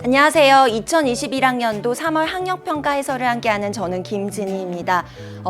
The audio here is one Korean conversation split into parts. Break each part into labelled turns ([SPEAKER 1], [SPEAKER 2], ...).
[SPEAKER 1] 안녕하세요. 2021학년도 3월 학력평가 해설을 함께하는 저는 김진희입니다.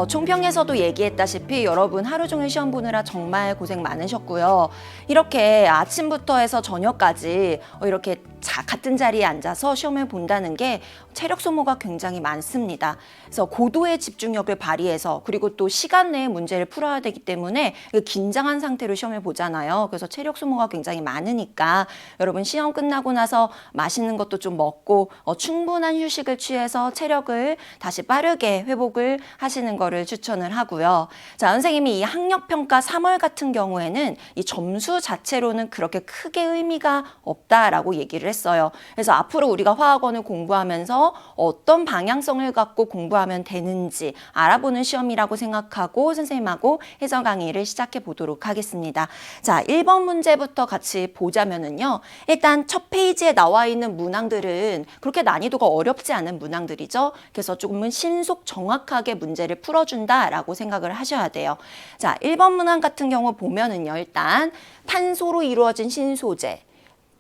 [SPEAKER 1] 총평에서도 얘기했다시피 여러분 하루 종일 시험 보느라 정말 고생 많으셨고요. 이렇게 아침부터 해서 저녁까지 이렇게 같은 자리에 앉아서 시험을 본다는 게 체력 소모가 굉장히 많습니다. 그래서 고도의 집중력을 발휘해서 그리고 또 시간 내에 문제를 풀어야 되기 때문에 긴장한 상태로 시험을 보잖아요. 그래서 체력 소모가 굉장히 많으니까 여러분 시험 끝나고 나서 맛있는 것도 좀 먹고 충분한 휴식을 취해서 체력을 다시 빠르게 회복을 하시는 거를 추천을 하고요. 자, 선생님이 이 학력평가 3월 같은 경우에는 이 점수 자체로는 그렇게 크게 의미가 없다라고 얘기를 했어요. 그래서 앞으로 우리가 화학원을 공부하면서 어떤 방향성을 갖고 공부하면 되는지 알아보는 시험이라고 생각하고 선생님하고 해설 강의를 시작해 보도록 하겠습니다. 자, 1번 문제부터 같이 보자면은요. 일단 첫 페이지에 나와 있는 문항들은 그렇게 난이도가 어렵지 않은 문항들이죠. 그래서 조금은 신속 정확하게 문제를 풀어준다라고 생각을 하셔야 돼요. 자, 1번 문항 같은 경우 보면은요. 일단 탄소로 이루어진 신소재,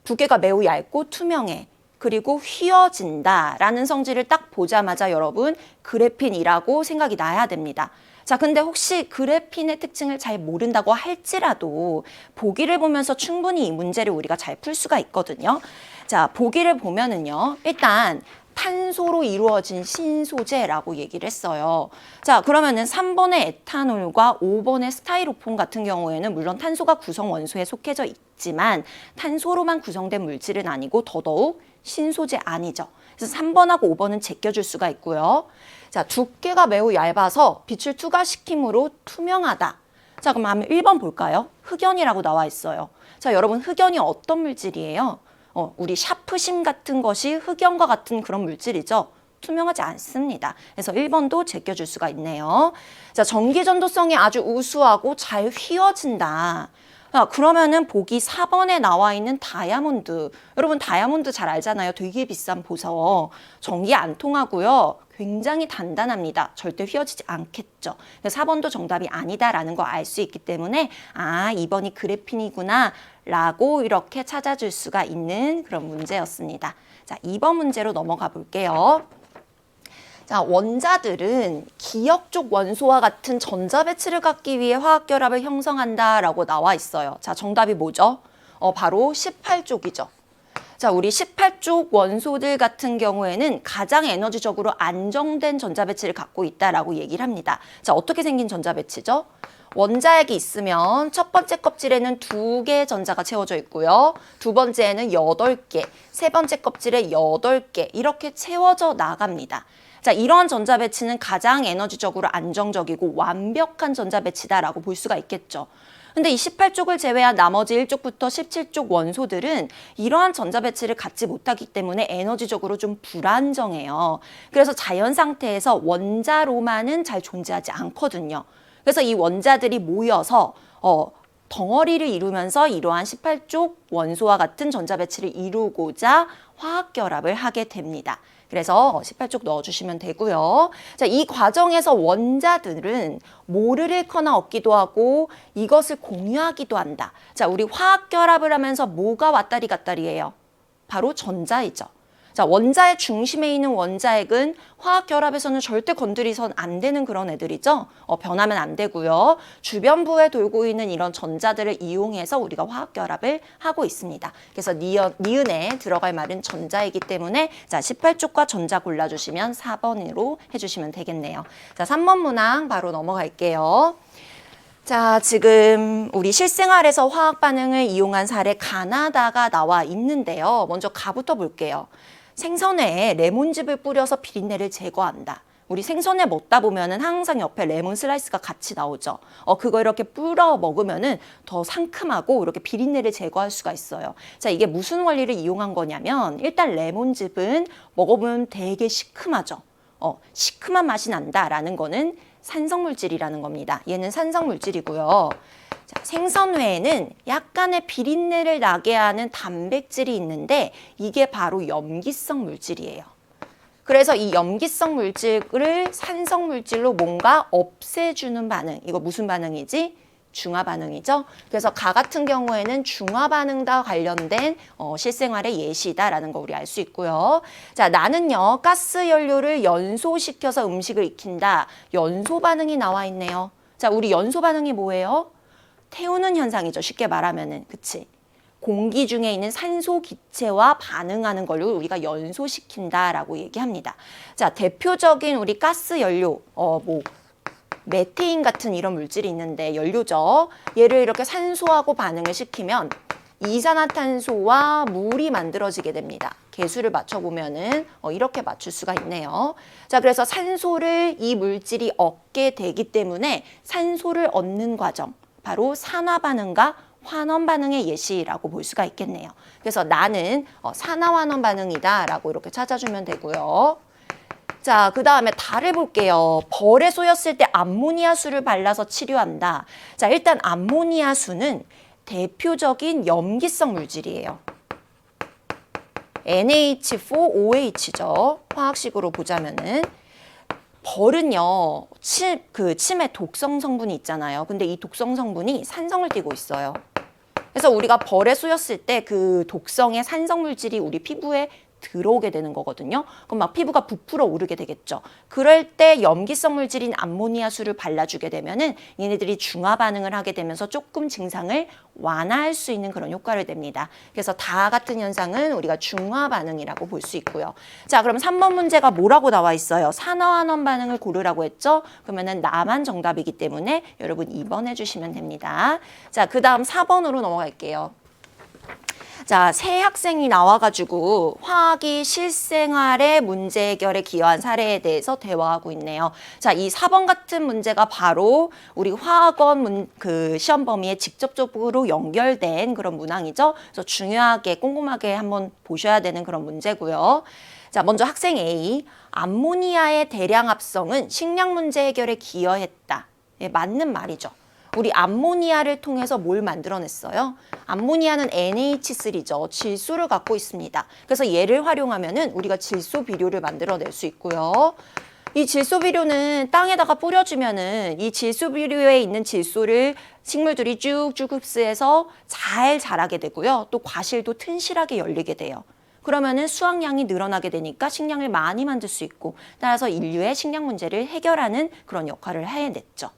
[SPEAKER 1] 두께가 매우 얇고 투명해. 그리고 휘어진다라는 성질을 딱 보자마자 여러분 그래핀이라고 생각이 나야 됩니다. 자, 근데 혹시 그래핀의 특징을 잘 모른다고 할지라도 보기를 보면서 충분히 이 문제를 우리가 잘 풀 수가 있거든요. 자, 보기를 보면은요. 일단 탄소로 이루어진 신소재라고 얘기를 했어요. 자, 그러면은 3번의 에탄올과 5번의 스타이로폼 같은 경우에는 물론 탄소가 구성 원소에 속해져 있지만 탄소로만 구성된 물질은 아니고 더더욱 신소재 아니죠. 그래서 3번하고 5번은 제껴줄 수가 있고요. 자, 두께가 매우 얇아서 빛을 투과시킴으로 투명하다. 자, 그럼 한번 1번 볼까요? 흑연이라고 나와 있어요. 자, 여러분 흑연이 어떤 물질이에요? 우리 샤프심 같은 것이 흑연과 같은 그런 물질이죠. 투명하지 않습니다. 그래서 1번도 제껴줄 수가 있네요. 자, 전기 전도성이 아주 우수하고 잘 휘어진다. 그러면은 보기 4번에 나와 있는 다이아몬드. 여러분 다이아몬드 잘 알잖아요. 되게 비싼 보석. 전기 안 통하고요. 굉장히 단단합니다. 절대 휘어지지 않겠죠. 그래서 4번도 정답이 아니다라는 거 알 수 있기 때문에 2번이 그래핀이구나 라고 이렇게 찾아줄 수가 있는 그런 문제였습니다. 자, 2번 문제로 넘어가 볼게요. 자, 원자들은 기역족 원소와 같은 전자배치를 갖기 위해 화학결합을 형성한다라고 나와 있어요. 자, 정답이 뭐죠? 바로 18쪽이죠. 자, 우리 18쪽 원소들 같은 경우에는 가장 에너지적으로 안정된 전자배치를 갖고 있다라고 얘기를 합니다. 자, 어떻게 생긴 전자배치죠? 원자핵이 있으면 첫 번째 껍질에는 2개의 전자가 채워져 있고요. 두 번째에는 8개, 세 번째 껍질에 8개 이렇게 채워져 나갑니다. 자, 이러한 전자 배치는 가장 에너지적으로 안정적이고 완벽한 전자 배치다라고 볼 수가 있겠죠. 근데 이 18쪽을 제외한 나머지 1쪽부터 17쪽 원소들은 이러한 전자 배치를 갖지 못하기 때문에 에너지적으로 좀 불안정해요. 그래서 자연 상태에서 원자로만은 잘 존재하지 않거든요. 그래서 이 원자들이 모여서 덩어리를 이루면서 이러한 18쪽 원소와 같은 전자 배치를 이루고자 화학결합을 하게 됩니다. 그래서 18쪽 넣어주시면 되고요. 자, 이 과정에서 원자들은 모를 잃거나 얻기도 하고 이것을 공유하기도 한다. 자, 우리 화학결합을 하면서 뭐가 왔다리 갔다리예요? 바로 전자이죠. 자, 원자의 중심에 있는 원자핵은 화학결합에서는 절대 건드리선 안 되는 그런 애들이죠. 변하면 안 되고요. 주변부에 돌고 있는 이런 전자들을 이용해서 우리가 화학결합을 하고 있습니다. 그래서 니은에 들어갈 말은 전자이기 때문에 자, 18쪽과 전자 골라주시면 4번으로 해주시면 되겠네요. 자, 3번 문항 바로 넘어갈게요. 자, 지금 우리 실생활에서 화학 반응을 이용한 사례 가나다가 나와 있는데요. 먼저 가부터 볼게요. 생선회에 레몬즙을 뿌려서 비린내를 제거한다. 우리 생선회 먹다 보면은 항상 옆에 레몬 슬라이스가 같이 나오죠. 그거 이렇게 뿌려 먹으면은 더 상큼하고 이렇게 비린내를 제거할 수가 있어요. 자, 이게 무슨 원리를 이용한 거냐면 일단 레몬즙은 먹어보면 되게 시큼하죠. 시큼한 맛이 난다라는 거는 산성물질이라는 겁니다. 얘는 산성물질이고요. 자, 생선회에는 약간의 비린내를 나게 하는 단백질이 있는데 이게 바로 염기성 물질이에요. 그래서 이 염기성 물질을 산성물질로 뭔가 없애주는 반응. 이거 무슨 반응이지? 중화 반응이죠. 그래서 가 같은 경우에는 중화 반응과 관련된 실생활의 예시다라는 거 우리 알 수 있고요. 자, 나는요 가스 연료를 연소시켜서 음식을 익힌다. 연소 반응이 나와 있네요. 자, 우리 연소 반응이 뭐예요? 태우는 현상이죠. 쉽게 말하면은, 그치? 공기 중에 있는 산소 기체와 반응하는 걸 우리가 연소시킨다라고 얘기합니다. 자, 대표적인 우리 가스 연료, 메테인 같은 이런 물질이 있는데 연료죠. 얘를 이렇게 산소하고 반응을 시키면 이산화탄소와 물이 만들어지게 됩니다. 개수를 맞춰보면은 이렇게 맞출 수가 있네요. 자, 그래서 산소를 이 물질이 얻게 되기 때문에 산소를 얻는 과정, 바로 산화 반응과 환원 반응의 예시라고 볼 수가 있겠네요. 그래서 나는 산화환원 반응이다라고 이렇게 찾아주면 되고요. 자, 그 다음에 달을 볼게요. 벌에 쏘였을 때 암모니아수를 발라서 치료한다. 자, 일단 암모니아수는 대표적인 염기성 물질이에요. NH4OH죠. 화학식으로 보자면은. 벌은요, 침에 독성 성분이 있잖아요. 근데 이 독성 성분이 산성을 띠고 있어요. 그래서 우리가 벌에 쏘였을 때 그 독성의 산성 물질이 우리 피부에 들어오게 되는 거거든요. 그럼 막 피부가 부풀어 오르게 되겠죠. 그럴 때 염기성 물질인 암모니아수를 발라주게 되면은 얘네들이 중화 반응을 하게 되면서 조금 증상을 완화할 수 있는 그런 효과를 냅니다. 그래서 다 같은 현상은 우리가 중화 반응이라고 볼 수 있고요. 자, 그럼 3번 문제가 뭐라고 나와 있어요? 산화환원 반응을 고르라고 했죠? 그러면은 나만 정답이기 때문에 여러분 2번 해주시면 됩니다. 자, 그 다음 4번으로 넘어갈게요. 자, 새 학생이 나와가지고 화학이 실생활의 문제 해결에 기여한 사례에 대해서 대화하고 있네요. 자, 이 4번 같은 문제가 바로 우리 화학원 시험 범위에 직접적으로 연결된 그런 문항이죠. 그래서 중요하게 꼼꼼하게 한번 보셔야 되는 그런 문제고요. 자, 먼저 학생 A, 암모니아의 대량 합성은 식량 문제 해결에 기여했다. 예, 맞는 말이죠. 우리 암모니아를 통해서 뭘 만들어냈어요? 암모니아는 NH3죠. 질소를 갖고 있습니다. 그래서 얘를 활용하면은 우리가 질소 비료를 만들어낼 수 있고요. 이 질소 비료는 땅에다가 뿌려주면은 이 질소 비료에 있는 질소를 식물들이 쭉쭉 흡수해서 잘 자라게 되고요. 또 과실도 튼실하게 열리게 돼요. 그러면은 수확량이 늘어나게 되니까 식량을 많이 만들 수 있고, 따라서 인류의 식량 문제를 해결하는 그런 역할을 해냈죠.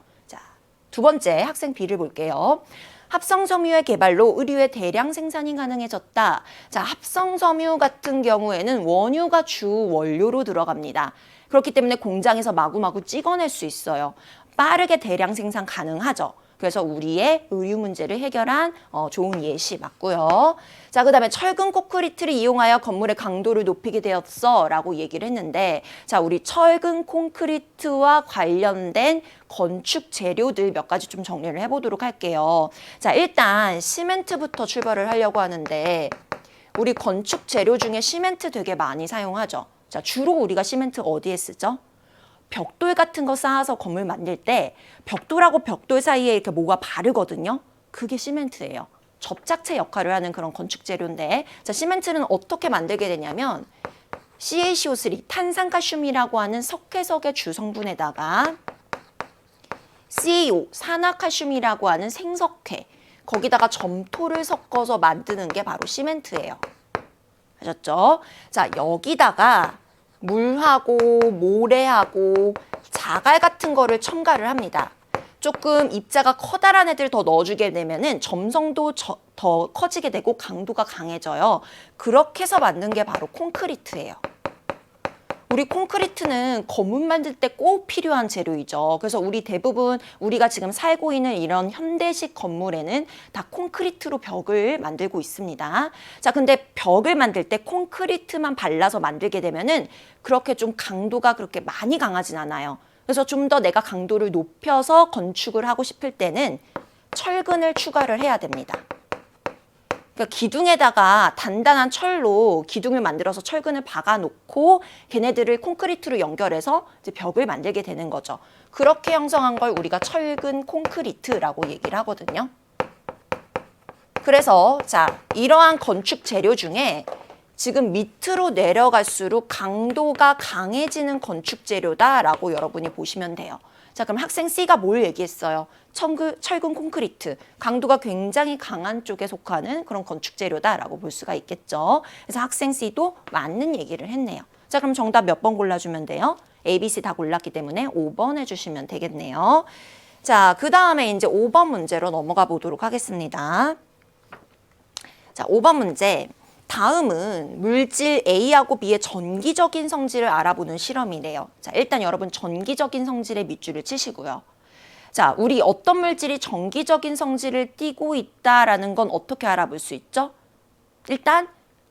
[SPEAKER 1] 두 번째 학생 B를 볼게요. 합성섬유의 개발로 의류의 대량 생산이 가능해졌다. 자, 합성섬유 같은 경우에는 원유가 주 원료로 들어갑니다. 그렇기 때문에 공장에서 마구마구 찍어낼 수 있어요. 빠르게 대량 생산 가능하죠. 그래서 우리의 의류 문제를 해결한 좋은 예시 맞고요. 자, 그 다음에 철근 콘크리트를 이용하여 건물의 강도를 높이게 되었어 라고 얘기를 했는데, 자, 우리 철근 콘크리트와 관련된 건축 재료들 몇 가지 좀 정리를 해보도록 할게요. 자, 일단 시멘트부터 출발을 하려고 하는데, 우리 건축 재료 중에 시멘트 되게 많이 사용하죠. 자, 주로 우리가 시멘트 어디에 쓰죠? 벽돌 같은 거 쌓아서 건물 만들 때 벽돌하고 벽돌 사이에 이렇게 뭐가 바르거든요. 그게 시멘트예요. 접착체 역할을 하는 그런 건축 재료인데, 자, 시멘트는 어떻게 만들게 되냐면 CaCO3, 탄산칼슘이라고 하는 석회석의 주성분에다가 CaO, 산화칼슘이라고 하는 생석회, 거기다가 점토를 섞어서 만드는 게 바로 시멘트예요. 아셨죠? 자, 여기다가 물하고 모래하고 자갈 같은 거를 첨가를 합니다. 조금 입자가 커다란 애들 더 넣어주게 되면은 점성도 더 커지게 되고 강도가 강해져요. 그렇게 해서 만든 게 바로 콘크리트예요. 우리 콘크리트는 건물 만들 때 꼭 필요한 재료이죠. 그래서 우리 대부분 우리가 지금 살고 있는 이런 현대식 건물에는 다 콘크리트로 벽을 만들고 있습니다. 자, 근데 벽을 만들 때 콘크리트만 발라서 만들게 되면은 그렇게 좀 강도가 그렇게 많이 강하진 않아요. 그래서 좀 더 내가 강도를 높여서 건축을 하고 싶을 때는 철근을 추가를 해야 됩니다. 그러니까 기둥에다가 단단한 철로 기둥을 만들어서 철근을 박아놓고 걔네들을 콘크리트로 연결해서 이제 벽을 만들게 되는 거죠. 그렇게 형성한 걸 우리가 철근 콘크리트라고 얘기를 하거든요. 그래서 자, 이러한 건축 재료 중에 지금 밑으로 내려갈수록 강도가 강해지는 건축 재료다라고 여러분이 보시면 돼요. 자, 그럼 학생 C가 뭘 얘기했어요? 철근 콘크리트, 강도가 굉장히 강한 쪽에 속하는 그런 건축 재료다라고 볼 수가 있겠죠. 그래서 학생 C도 맞는 얘기를 했네요. 자, 그럼 정답 몇 번 골라주면 돼요? A, B, C 다 골랐기 때문에 5번 해주시면 되겠네요. 자, 그 다음에 이제 5번 문제로 넘어가 보도록 하겠습니다. 자, 5번 문제. 다음은 물질 A하고 B의 전기적인 성질을 알아보는 실험이래요. 자, 일단 여러분 전기적인 성질의 밑줄을 치시고요. 자, 우리 어떤 물질이 전기적인 성질을 띠고 있다라는 건 어떻게 알아볼 수 있죠? 일단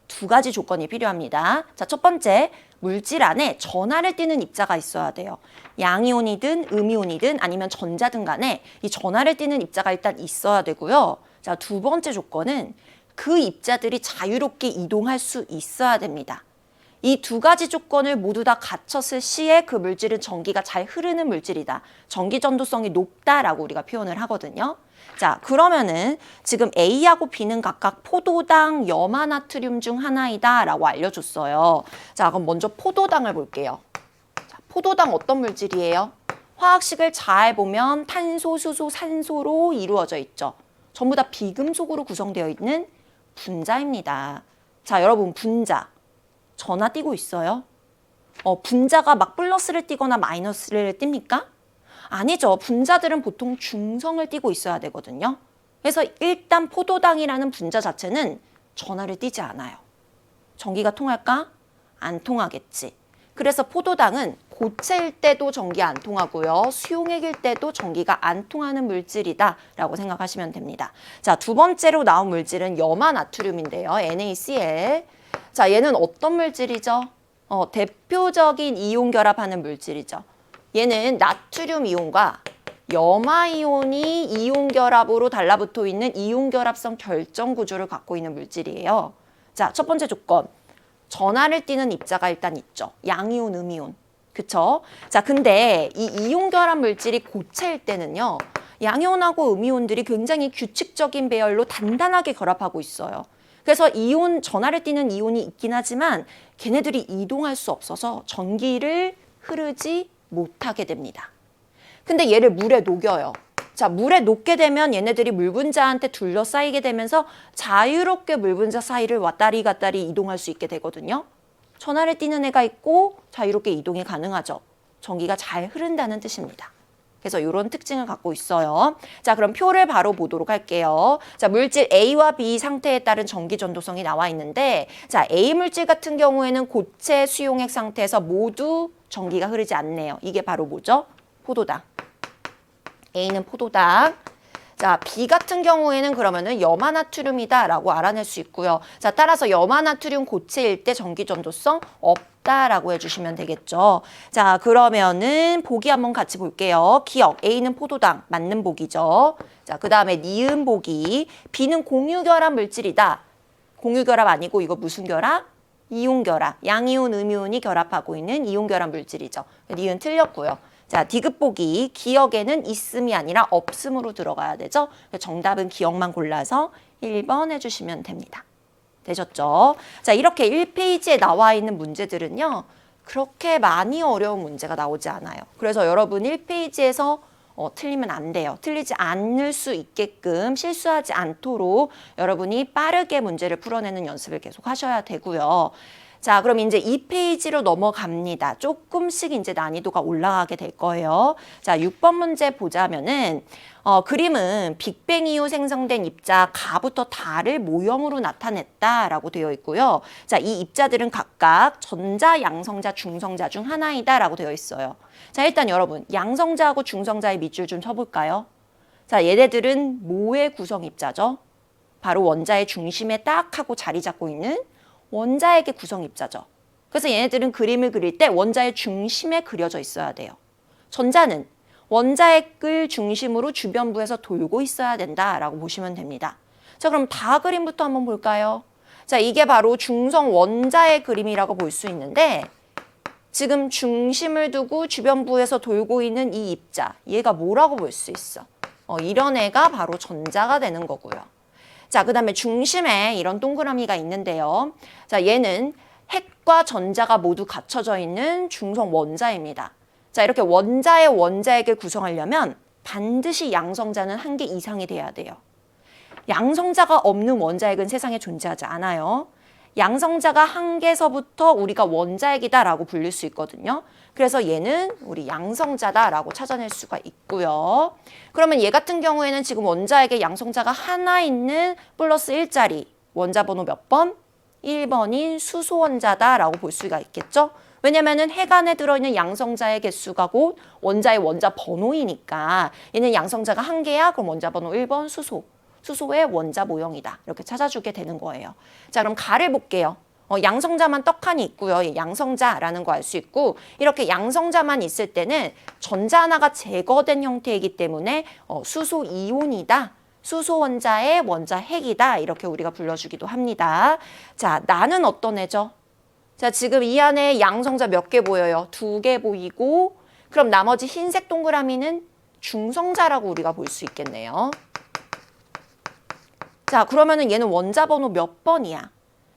[SPEAKER 1] 두 가지 조건이 필요합니다. 자, 첫 번째, 물질 안에 전하를 띠는 입자가 있어야 돼요. 양이온이든 음이온이든 아니면 전자든 간에 이 전하를 띠는 입자가 일단 있어야 되고요. 자, 두 번째 조건은 그 입자들이 자유롭게 이동할 수 있어야 됩니다. 이 두 가지 조건을 모두 다 갖췄을 시에 그 물질은 전기가 잘 흐르는 물질이다. 전기 전도성이 높다라고 우리가 표현을 하거든요. 자, 그러면은 지금 A하고 B는 각각 포도당, 염화나트륨 중 하나이다 라고 알려줬어요. 자, 그럼 먼저 포도당을 볼게요. 자, 포도당 어떤 물질이에요? 화학식을 잘 보면 탄소, 수소, 산소로 이루어져 있죠. 전부 다 비금속으로 구성되어 있는 분자입니다. 자, 여러분 분자 전하 띄고 있어요? 분자가 막 플러스를 띄거나 마이너스를 띱니까? 아니죠. 분자들은 보통 중성을 띄고 있어야 되거든요. 그래서 일단 포도당이라는 분자 자체는 전하를 띄지 않아요. 전기가 통할까? 안 통하겠지. 그래서 포도당은 고체일 때도 전기 안 통하고요. 수용액일 때도 전기가 안 통하는 물질이다 라고 생각하시면 됩니다. 자, 두 번째로 나온 물질은 염화나트륨인데요. NaCl. 자, 얘는 어떤 물질이죠? 대표적인 이온 결합하는 물질이죠. 얘는 나트륨 이온과 염화 이온이 이온 결합으로 달라붙어 있는 이온 결합성 결정 구조를 갖고 있는 물질이에요. 자, 첫 번째 조건. 전하를 띠는 입자가 일단 있죠. 양이온, 음이온. 그쵸? 자, 근데 이 이온 결합 물질이 고체일 때는요. 양이온하고 음이온들이 굉장히 규칙적인 배열로 단단하게 결합하고 있어요. 그래서 이온, 전하를 띠는 이온이 있긴 하지만 걔네들이 이동할 수 없어서 전기를 흐르지 못하게 됩니다. 근데 얘를 물에 녹여요. 자, 물에 녹게 되면 얘네들이 물 분자한테 둘러싸이게 되면서 자유롭게 물 분자 사이를 왔다리 갔다리 이동할 수 있게 되거든요. 전하를 띠는 애가 있고 자유롭게 이동이 가능하죠. 전기가 잘 흐른다는 뜻입니다. 그래서 이런 특징을 갖고 있어요. 자, 그럼 표를 바로 보도록 할게요. 자, 물질 A와 B 상태에 따른 전기 전도성이 나와 있는데, 자, A 물질 같은 경우에는 고체 수용액 상태에서 모두 전기가 흐르지 않네요. 이게 바로 뭐죠? 포도당. A는 포도당. 자, B 같은 경우에는 그러면은 염화나트륨이다라고 알아낼 수 있고요. 자, 따라서 염화나트륨 고체일 때 전기 전도성 없다라고 해주시면 되겠죠. 자, 그러면은 보기 한번 같이 볼게요. 기억, A는 포도당, 맞는 보기죠. 자, 그 다음에 니은 보기, B는 공유결합 물질이다. 공유결합 아니고 이거 무슨 결합? 이온결합, 양이온, 음이온이 결합하고 있는 이온결합 물질이죠. 니은 틀렸고요. 자, 디귿 보기, 기억에는 있음이 아니라 없음으로 들어가야 되죠. 정답은 기억만 골라서 1번 해주시면 됩니다. 되셨죠? 자, 이렇게 1페이지에 나와 있는 문제들은요. 그렇게 많이 어려운 문제가 나오지 않아요. 그래서 여러분 1페이지에서 틀리면 안 돼요. 틀리지 않을 수 있게끔 실수하지 않도록 여러분이 빠르게 문제를 풀어내는 연습을 계속 하셔야 되고요. 자, 그럼 이제 2페이지로 넘어갑니다. 조금씩 이제 난이도가 올라가게 될 거예요. 자, 6번 문제 보자면은 그림은 빅뱅 이후 생성된 입자 가부터 다를 모형으로 나타냈다라고 되어 있고요. 자, 이 입자들은 각각 전자, 양성자, 중성자 중 하나이다라고 되어 있어요. 자, 일단 여러분 양성자하고 중성자의 밑줄 좀 쳐볼까요? 자, 얘네들은 뭐의 구성 입자죠? 바로 원자의 중심에 딱 하고 자리 잡고 있는 원자핵의 구성 입자죠. 그래서 얘네들은 그림을 그릴 때 원자의 중심에 그려져 있어야 돼요. 전자는 원자핵을 중심으로 주변부에서 돌고 있어야 된다라고 보시면 됩니다. 자, 그럼 다 그림부터 한번 볼까요? 자, 이게 바로 중성 원자의 그림이라고 볼 수 있는데 지금 중심을 두고 주변부에서 돌고 있는 이 입자, 얘가 뭐라고 볼 수 있어? 이런 애가 바로 전자가 되는 거고요. 자, 그다음에 중심에 이런 동그라미가 있는데요. 자, 얘는 핵과 전자가 모두 갖춰져 있는 중성 원자입니다. 자, 이렇게 원자의 원자핵을 구성하려면 반드시 양성자는 한 개 이상이 돼야 돼요. 양성자가 없는 원자핵은 세상에 존재하지 않아요. 양성자가 한 개서부터 우리가 원자핵이다라고 불릴 수 있거든요. 그래서 얘는 우리 양성자다라고 찾아낼 수가 있고요. 그러면 얘 같은 경우에는 지금 원자핵에 양성자가 하나 있는 플러스 1짜리 원자 번호 몇 번? 1번인 수소원자다라고 볼 수가 있겠죠. 왜냐면은 핵 안에 들어있는 양성자의 개수가 곧 원자의 원자 번호이니까 얘는 양성자가 한 개야. 그럼 원자 번호 1번 수소. 수소의 원자 모형이다. 이렇게 찾아주게 되는 거예요. 자, 그럼 가를 볼게요. 양성자만 떡하니 있고요. 양성자라는 거 알 수 있고 이렇게 양성자만 있을 때는 전자 하나가 제거된 형태이기 때문에 수소 이온이다. 수소 원자의 원자 핵이다. 이렇게 우리가 불러주기도 합니다. 자, 나는 어떤 애죠? 자, 지금 이 안에 양성자 몇 개 보여요? 2개 보이고 그럼 나머지 흰색 동그라미는 중성자라고 우리가 볼 수 있겠네요. 자, 그러면은 얘는 원자 번호 몇 번이야?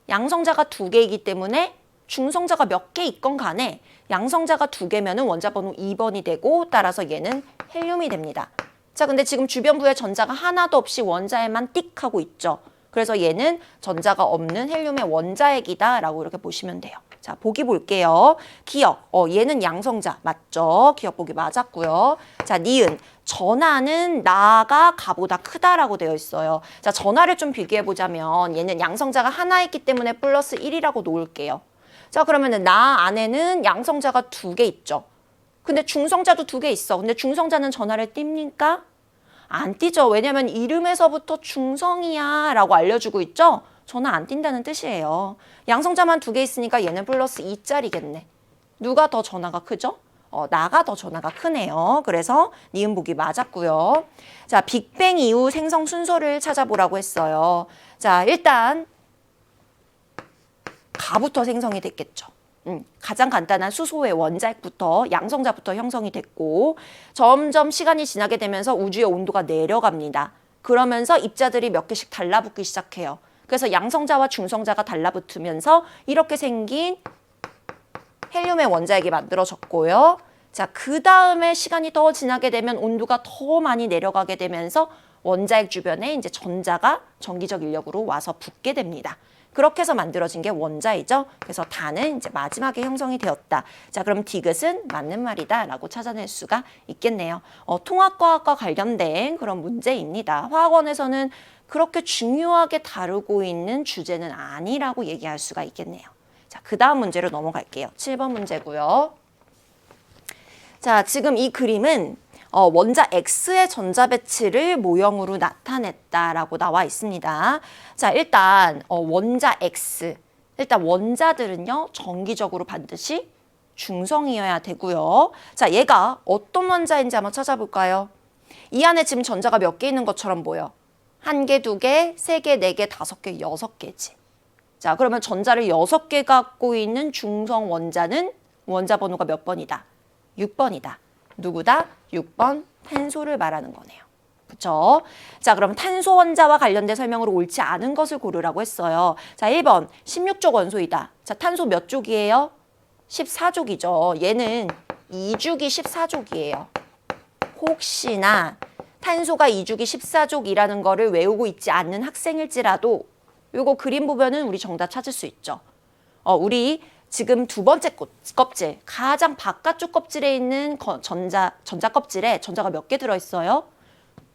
[SPEAKER 1] 양성자가 2개이기 때문에 중성자가 몇 개 있건 간에 양성자가 2개면은 원자 번호 2번이 되고 따라서 얘는 헬륨이 됩니다. 자, 근데 지금 주변부에 전자가 하나도 없이 원자에만 띡 하고 있죠. 그래서 얘는 전자가 없는 헬륨의 원자핵이다라고 이렇게 보시면 돼요. 자, 보기 볼게요. 기억, 얘는 양성자 맞죠? 기억 보기 맞았고요. 자, 니은, 전하는 나가 가보다 크다라고 되어 있어요. 자, 전하를 좀 비교해보자면 얘는 양성자가 하나 있기 때문에 플러스 1이라고 놓을게요. 자, 그러면은 나 안에는 양성자가 2개 있죠. 근데 중성자도 2개 있어. 근데 중성자는 전하를 띱니까? 안 띄죠. 왜냐면 이름에서부터 중성이야 라고 알려주고 있죠. 전하 안 띈다는 뜻이에요. 양성자만 2개 있으니까 얘는 플러스 2짜리겠네. 누가 더 전하가 크죠? 나가 더 전하가 크네요. 그래서 니은 보기 맞았고요. 자, 빅뱅 이후 생성 순서를 찾아보라고 했어요. 자, 일단 가부터 생성이 됐겠죠. 가장 간단한 수소의 원자핵부터 양성자부터 형성이 됐고 점점 시간이 지나게 되면서 우주의 온도가 내려갑니다. 그러면서 입자들이 몇 개씩 달라붙기 시작해요. 그래서 양성자와 중성자가 달라붙으면서 이렇게 생긴 헬륨의 원자핵이 만들어졌고요. 자, 그 다음에 시간이 더 지나게 되면 온도가 더 많이 내려가게 되면서 원자핵 주변에 이제 전자가 전기적 인력으로 와서 붙게 됩니다. 그렇게 해서 만들어진 게 원자이죠. 그래서 다는 이제 마지막에 형성이 되었다. 자, 그럼 디귿은 맞는 말이다 라고 찾아낼 수가 있겠네요. 통합과학과 관련된 그런 문제입니다. 화학원에서는 그렇게 중요하게 다루고 있는 주제는 아니라고 얘기할 수가 있겠네요. 자, 그 다음 문제로 넘어갈게요. 7번 문제고요. 자, 지금 이 그림은 원자 X의 전자 배치를 모형으로 나타냈다라고 나와 있습니다. 자, 일단 원자 X, 일단 원자들은요 정기적으로 반드시 중성이어야 되고요. 자, 얘가 어떤 원자인지 한번 찾아볼까요? 이 안에 지금 전자가 몇 개 있는 것처럼 보여. 1개, 2개, 3개, 4개, 5개, 6개지. 자, 그러면 전자를 6개 갖고 있는 중성 원자는 원자 번호가 몇 번이다? 6번이다. 누구다? 6번 탄소를 말하는 거네요. 그쵸? 자, 그럼 탄소 원자와 관련된 설명으로 옳지 않은 것을 고르라고 했어요. 자, 1번 16족 원소이다. 자, 탄소 몇 족이에요? 14족이죠. 얘는 2주기 14족이에요. 혹시나 탄소가 2주기 14족이라는 거를 외우고 있지 않는 학생일지라도 요거 그림 보면은 우리 정답 찾을 수 있죠. 우리 지금 두 번째 껍질, 가장 바깥쪽 껍질에 있는 전자 껍질에 전자가 몇 개 들어있어요?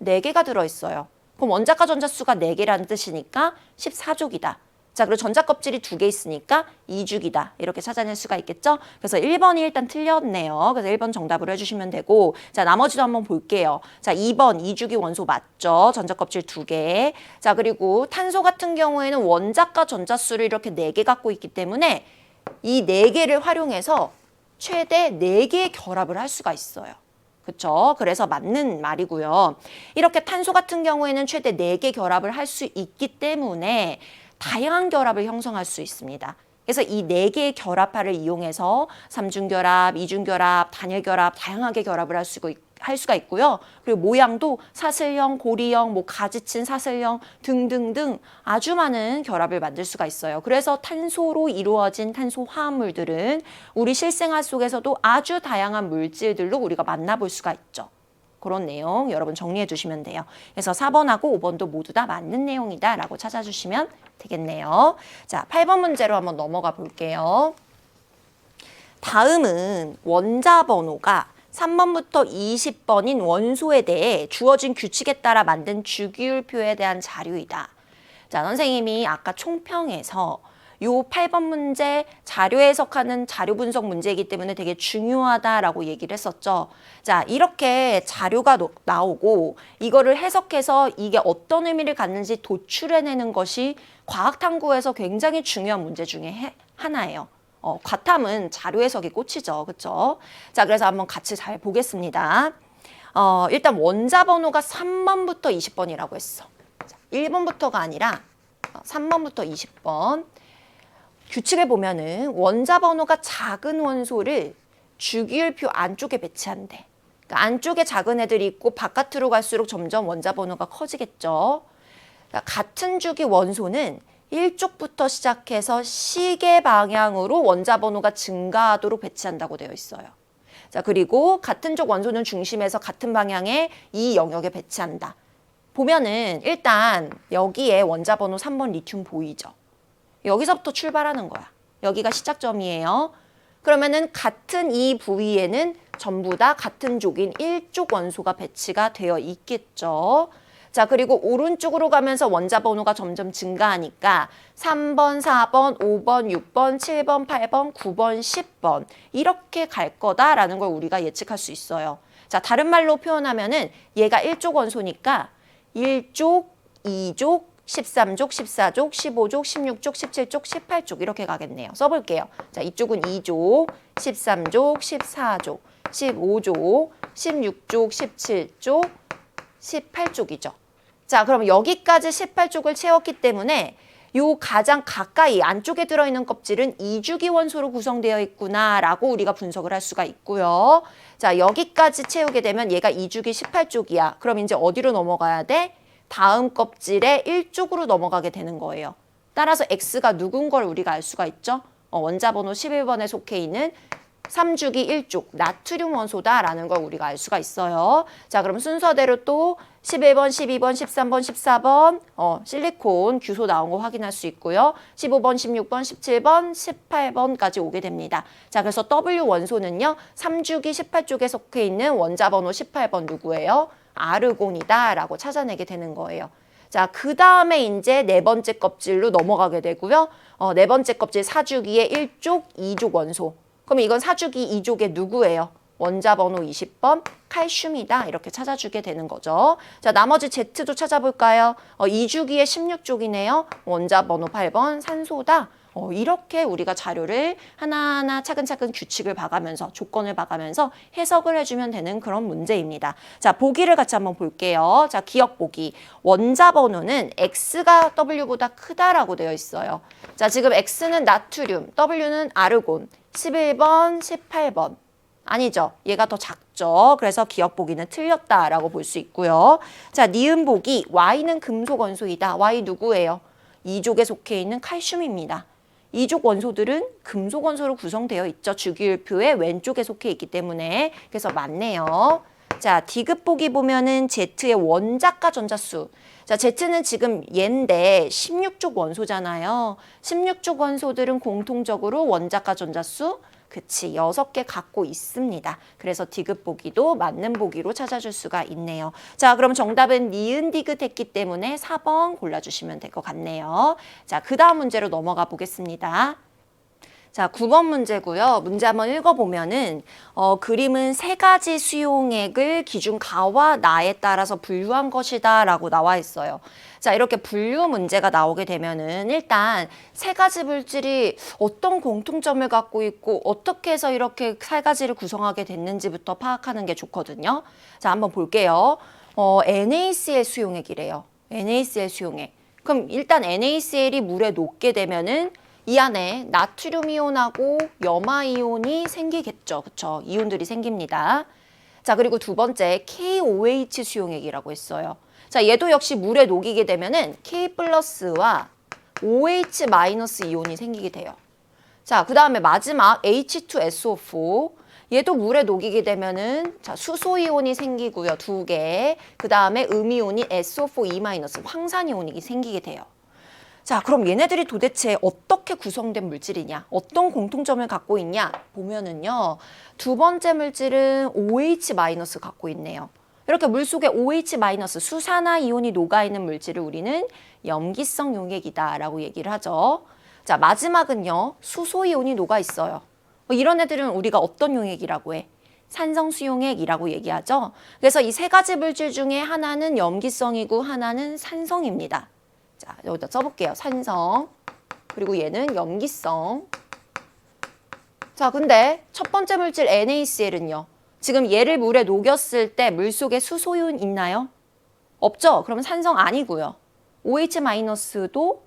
[SPEAKER 1] 4개가 들어있어요. 그럼 원자과 전자 수가 4개라는 뜻이니까 14족이다. 자, 그리고 전자 껍질이 2개 있으니까 2주기다. 이렇게 찾아낼 수가 있겠죠? 그래서 1번이 일단 틀렸네요. 그래서 1번 정답으로 해주시면 되고, 자, 나머지도 한번 볼게요. 자, 2번 2주기 원소 맞죠? 전자 껍질 2개. 자, 그리고 탄소 같은 경우에는 원자과 전자 수를 이렇게 4개 갖고 있기 때문에 이 4개를 활용해서 최대 4개의 결합을 할 수가 있어요. 그쵸? 그래서 맞는 말이고요. 이렇게 탄소 같은 경우에는 최대 4개 결합을 할 수 있기 때문에 다양한 결합을 형성할 수 있습니다. 그래서 이 4개의 결합파를 이용해서 3중결합, 2중결합, 단일결합 다양하게 결합을 할 할 수가 있고요. 그리고 모양도 사슬형, 고리형, 뭐 가지친 사슬형 등등등 아주 많은 결합을 만들 수가 있어요. 그래서 탄소로 이루어진 탄소 화합물들은 우리 실생활 속에서도 아주 다양한 물질들로 우리가 만나볼 수가 있죠. 그런 내용 여러분 정리해 주시면 돼요. 그래서 4번하고 5번도 모두 다 맞는 내용이다 라고 찾아주시면 되겠네요. 자, 8번 문제로 한번 넘어가 볼게요. 다음은 원자 번호가 3번부터 20번인 원소에 대해 주어진 규칙에 따라 만든 주기율표에 대한 자료이다. 자, 선생님이 아까 총평에서 요 8번 문제 자료 해석하는 자료 분석 문제이기 때문에 되게 중요하다라고 얘기를 했었죠. 자, 이렇게 자료가 나오고 이거를 해석해서 이게 어떤 의미를 갖는지 도출해내는 것이 과학탐구에서 굉장히 중요한 문제 중에 하나예요. 과탐은 자료 해석이 꽃이죠. 그렇죠? 자, 그래서 한번 같이 잘 보겠습니다. 일단 원자 번호가 3번부터 20번이라고 했어. 자, 1번부터가 아니라 3번부터 20번. 규칙을 보면은 원자 번호가 작은 원소를 주기율표 안쪽에 배치한대. 그러니까 안쪽에 작은 애들이 있고 바깥으로 갈수록 점점 원자 번호가 커지겠죠. 그러니까 같은 주기 원소는 1쪽부터 시작해서 시계 방향으로 원자 번호가 증가하도록 배치한다고 되어 있어요. 자, 그리고 같은 쪽 원소는 중심에서 같은 방향의 이 영역에 배치한다. 보면은 일단 여기에 원자 번호 3번 리튬 보이죠? 여기서부터 출발하는 거야. 여기가 시작점이에요. 그러면은 같은 이 부위에는 전부 다 같은 족인 1족 원소가 배치가 되어 있겠죠. 자, 그리고 오른쪽으로 가면서 원자 번호가 점점 증가하니까 3번, 4번, 5번, 6번, 7번, 8번, 9번, 10번 이렇게 갈 거다라는 걸 우리가 예측할 수 있어요. 자, 다른 말로 표현하면은 얘가 1족 원소니까 1족, 2족, 13족, 14족, 15족, 16족, 17족, 18족 이렇게 가겠네요. 써볼게요. 자, 이쪽은 2족, 13족, 14족, 15족, 16족, 17족, 18족이죠. 자, 그럼 여기까지 18족을 채웠기 때문에 요 가장 가까이 안쪽에 들어있는 껍질은 2주기 원소로 구성되어 있구나라고 우리가 분석을 할 수가 있고요. 자, 여기까지 채우게 되면 얘가 2주기 18족이야. 그럼 이제 어디로 넘어가야 돼? 다음 껍질에 1쪽으로 넘어가게 되는 거예요. 따라서 X가 누군 걸 우리가 알 수가 있죠. 원자 번호 11번에 속해 있는 3주기 1족 나트륨 원소다라는 걸 우리가 알 수가 있어요. 자, 그럼 순서대로 또 11번, 12번, 13번, 14번 실리콘 규소 나온 거 확인할 수 있고요. 15번, 16번, 17번, 18번까지 오게 됩니다. 자, 그래서 W 원소는요. 3주기 18쪽에 속해 있는 원자 번호 18번 누구예요? 아르곤이다라고 찾아내게 되는 거예요. 자, 그 다음에 이제 네 번째 껍질로 넘어가게 되고요. 네 번째 껍질 4주기의 1족, 2족 원소. 그럼 이건 4주기 2족의 누구예요? 원자 번호 20번 칼슘이다. 이렇게 찾아주게 되는 거죠. 자, 나머지 Z도 찾아볼까요? 2주기의 16족이네요. 원자 번호 8번 산소다. 이렇게 우리가 자료를 하나하나 차근차근 규칙을 봐가면서 조건을 봐가면서 해석을 해주면 되는 그런 문제입니다. 자, 보기를 같이 한번 볼게요. 자, 기억 보기. 원자 번호는 X가 W보다 크다라고 되어 있어요. 자, 지금 X는 나트륨, W는 아르곤, 11번, 18번. 아니죠. 얘가 더 작죠. 그래서 기억 보기는 틀렸다라고 볼 수 있고요. 자, 니은 보기. Y는 금속 원소이다. Y 누구예요? 2족에 속해 있는 칼슘입니다. 2족 원소들은 금속 원소로 구성되어 있죠. 주기율표의 왼쪽에 속해 있기 때문에. 그래서 맞네요. 자, D급 보기 보면은 Z의 원자가 전자수. 자, Z는 지금 얘인데 16족 원소잖아요. 16족 원소들은 공통적으로 원자가 전자수 그치, 6개 갖고 있습니다. 그래서 D급 보기도 맞는 보기로 찾아줄 수가 있네요. 자, 그럼 정답은 니은 디귿 했기 때문에 4번 골라주시면 될 것 같네요. 자, 그 다음 문제로 넘어가 보겠습니다. 자, 9번 문제고요. 문제 한번 읽어보면은 그림은 세 가지 수용액을 기준 가와 나에 따라서 분류한 것이다 라고 나와 있어요. 자, 이렇게 분류 문제가 나오게 되면은 일단 세 가지 물질이 어떤 공통점을 갖고 있고 어떻게 해서 이렇게 세 가지를 구성하게 됐는지부터 파악하는 게 좋거든요. 자, 한번 볼게요. NaCl 수용액이래요. NaCl 수용액. 그럼 일단 NaCl이 물에 녹게 되면은 이 안에 나트륨 이온하고 염화 이온이 생기겠죠. 그쵸? 이온들이 생깁니다. 자, 그리고 두 번째 KOH 수용액이라고 했어요. 자, 얘도 역시 물에 녹이게 되면은 K 플러스와 OH 마이너스 이온이 생기게 돼요. 자, 그 다음에 마지막 H2SO4. 얘도 물에 녹이게 되면은 자, 수소 이온이 생기고요. 두 개. 그 다음에 음이온이 SO4E- 황산이온이 생기게 돼요. 자, 그럼 얘네들이 도대체 어떻게 구성된 물질이냐? 어떤 공통점을 갖고 있냐? 보면은요. 두 번째 물질은 OH- 갖고 있네요. 이렇게 물속에 OH- 수산화 이온이 녹아있는 물질을 우리는 염기성 용액이다라고 얘기를 하죠. 자, 마지막은요. 수소 이온이 녹아있어요. 이런 애들은 우리가 어떤 용액이라고 해? 산성수용액이라고 얘기하죠. 그래서 이 세 가지 물질 중에 하나는 염기성이고 하나는 산성입니다. 자, 여기다 써볼게요. 산성. 그리고 얘는 염기성. 자, 근데 첫 번째 물질 NaCl은요. 지금 얘를 물에 녹였을 때 물속에 수소이온 있나요? 없죠? 그러면 산성 아니고요. OH-도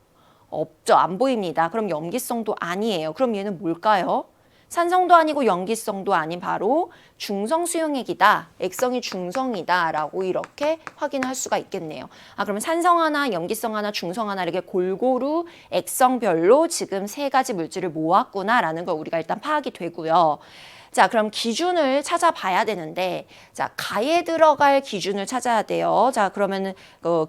[SPEAKER 1] 없죠. 안 보입니다. 그럼 염기성도 아니에요. 그럼 얘는 뭘까요? 산성도 아니고 염기성도 아닌 바로 중성수용액이다. 액성이 중성이다. 라고 이렇게 확인할 수가 있겠네요. 아, 그러면 산성 하나, 염기성 하나, 중성 하나 이렇게 골고루 액성별로 지금 세 가지 물질을 모았구나라는 걸 우리가 일단 파악이 되고요. 자, 그럼 기준을 찾아봐야 되는데, 자, 가에 들어갈 기준을 찾아야 돼요. 자, 그러면은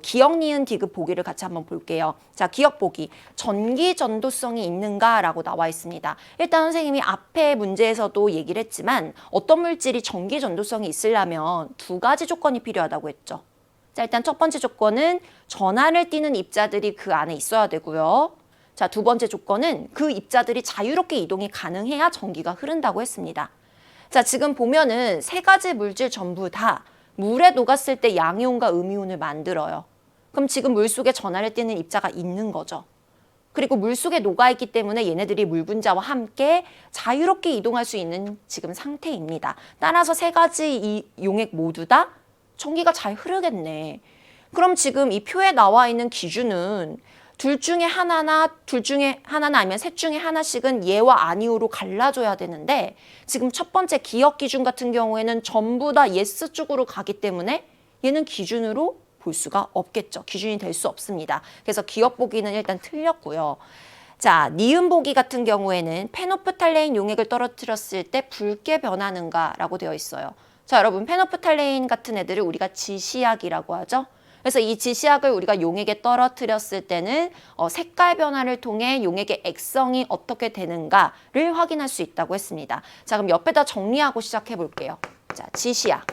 [SPEAKER 1] 기억, 니은, 디귿 보기를 같이 한번 볼게요. 자, 기억 보기. 전기 전도성이 있는가라고 나와 있습니다. 일단 선생님이 앞에 문제에서도 얘기를 했지만 어떤 물질이 전기 전도성이 있으려면 두 가지 조건이 필요하다고 했죠. 자, 일단 첫 번째 조건은 전하를 띠는 입자들이 그 안에 있어야 되고요. 자, 두 번째 조건은 그 입자들이 자유롭게 이동이 가능해야 전기가 흐른다고 했습니다. 자, 지금 보면은 세 가지 물질 전부 다 물에 녹았을 때 양이온과 음이온을 만들어요. 그럼 지금 물속에 전하를 띠는 입자가 있는 거죠. 그리고 물속에 녹아있기 때문에 얘네들이 물 분자와 함께 자유롭게 이동할 수 있는 지금 상태입니다. 따라서 세 가지 이 용액 모두 다 전기가 잘 흐르겠네. 그럼 지금 이 표에 나와 있는 기준은 둘 중에 하나나 아니면 셋 중에 하나씩은 예와 아니오로 갈라줘야 되는데 지금 첫 번째 기억 기준 같은 경우에는 전부 다 예스 쪽으로 가기 때문에 얘는 기준으로 볼 수가 없겠죠. 기준이 될 수 없습니다. 그래서 기억 보기는 일단 틀렸고요. 자, 니은 보기 같은 경우에는 페노프탈레인 용액을 떨어뜨렸을 때 붉게 변하는가라고 되어 있어요. 자, 여러분 페노프탈레인 같은 애들을 우리가 지시약이라고 하죠. 그래서 이 지시약을 우리가 용액에 떨어뜨렸을 때는 색깔 변화를 통해 용액의 액성이 어떻게 되는가를 확인할 수 있다고 했습니다. 자, 그럼 옆에다 정리하고 시작해 볼게요. 자, 지시약.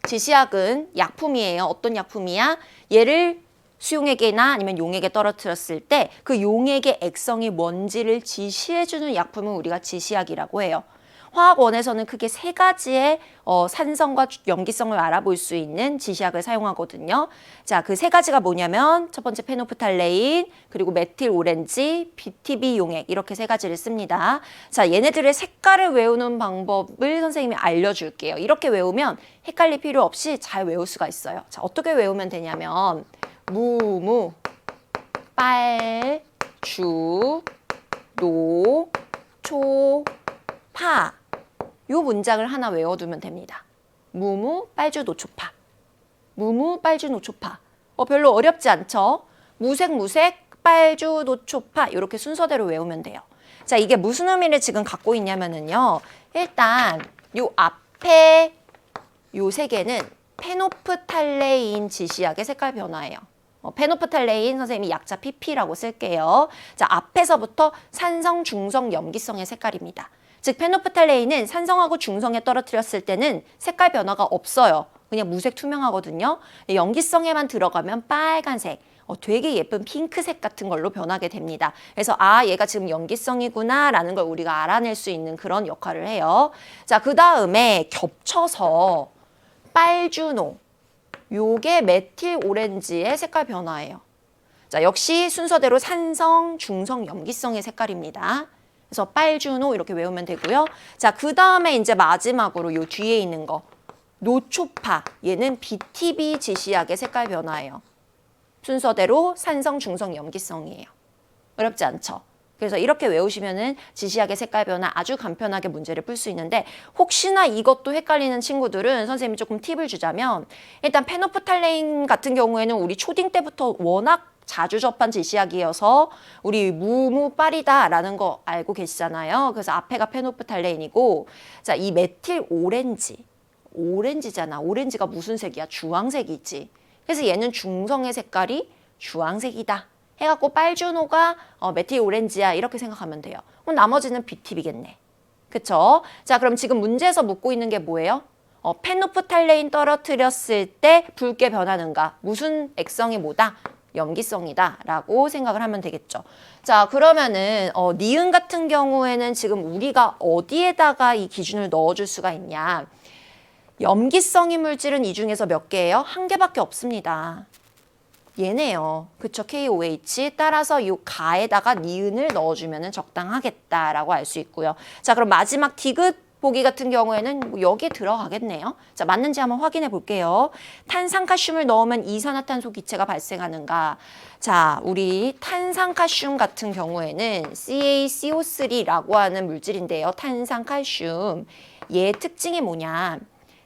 [SPEAKER 1] 지시약은 약품이에요. 어떤 약품이야? 얘를 수용액이나 아니면 용액에 떨어뜨렸을 때 그 용액의 액성이 뭔지를 지시해주는 약품을 우리가 지시약이라고 해요. 화학원에서는 크게 세 가지의 산성과 염기성을 알아볼 수 있는 지시약을 사용하거든요. 자, 그 세 가지가 뭐냐면 첫 번째 페노프탈레인, 그리고 메틸 오렌지, BTB 용액 이렇게 세 가지를 씁니다. 자, 얘네들의 색깔을 외우는 방법을 선생님이 알려줄게요. 이렇게 외우면 헷갈릴 필요 없이 잘 외울 수가 있어요. 자, 어떻게 외우면 되냐면 무무, 빨, 주, 노, 초, 파. 요 문장을 하나 외워두면 됩니다. 무무, 빨주, 노초파. 무무, 빨주, 노초파. 별로 어렵지 않죠? 무색, 무색, 빨주, 노초파 이렇게 순서대로 외우면 돼요. 자, 이게 무슨 의미를 지금 갖고 있냐면은요. 일단 요 앞에 요 세 개는 페노프탈레인 지시약의 색깔 변화예요. 페노프탈레인 선생님이 약자 PP라고 쓸게요. 자, 앞에서부터 산성, 중성, 염기성의 색깔입니다. 즉 페노프탈레인은 산성하고 중성에 떨어뜨렸을 때는 색깔 변화가 없어요. 그냥 무색 투명하거든요. 염기성에만 들어가면 빨간색, 되게 예쁜 핑크색 같은 걸로 변하게 됩니다. 그래서 아, 얘가 지금 염기성이구나 라는 걸 우리가 알아낼 수 있는 그런 역할을 해요. 자, 그 다음에 겹쳐서 빨주노, 요게 메틸 오렌지의 색깔 변화예요. 자, 역시 순서대로 산성, 중성, 염기성의 색깔입니다. 그래서 빨주노 이렇게 외우면 되고요. 자, 그 다음에 이제 마지막으로 요 뒤에 있는 거 노초파, 얘는 BTB 지시약의 색깔 변화예요. 순서대로 산성, 중성, 염기성이에요. 어렵지 않죠? 그래서 이렇게 외우시면은 지시약의 색깔 변화 아주 간편하게 문제를 풀 수 있는데 혹시나 이것도 헷갈리는 친구들은 선생님이 조금 팁을 주자면 일단 페노프탈레인 같은 경우에는 우리 초딩 때부터 워낙 자주 접한 지시약이어서 우리 무무빨이다라는 거 알고 계시잖아요. 그래서 앞에가 페노프탈레인이고 자, 이 메틸 오렌지잖아. 오렌지가 무슨 색이야? 주황색이지. 그래서 얘는 중성의 색깔이 주황색이다. 해갖고 빨주노가 메틸 오렌지야 이렇게 생각하면 돼요. 그럼 나머지는 B팁이겠네. 그쵸? 자, 그럼 지금 문제에서 묻고 있는 게 뭐예요? 페노프탈레인 떨어뜨렸을 때 붉게 변하는가? 무슨 액성이 뭐다? 염기성이다 라고 생각을 하면 되겠죠. 자, 그러면은 니은 같은 경우에는 지금 우리가 어디에다가 이 기준을 넣어줄 수가 있냐? 염기성인 물질은 이 중에서 몇 개예요? 한 개밖에 없습니다. 얘네요. 그쵸? KOH. 따라서 이 가에다가 니은을 넣어주면 적당하겠다라고 알 수 있고요. 자, 그럼 마지막 디귿 보기 같은 경우에는 뭐 여기에 들어가겠네요. 자, 맞는지 한번 확인해 볼게요. 탄산칼슘을 넣으면 이산화탄소 기체가 발생하는가? 자, 우리 탄산칼슘 같은 경우에는 CaCO3라고 하는 물질인데요. 탄산칼슘. 얘의 특징이 뭐냐?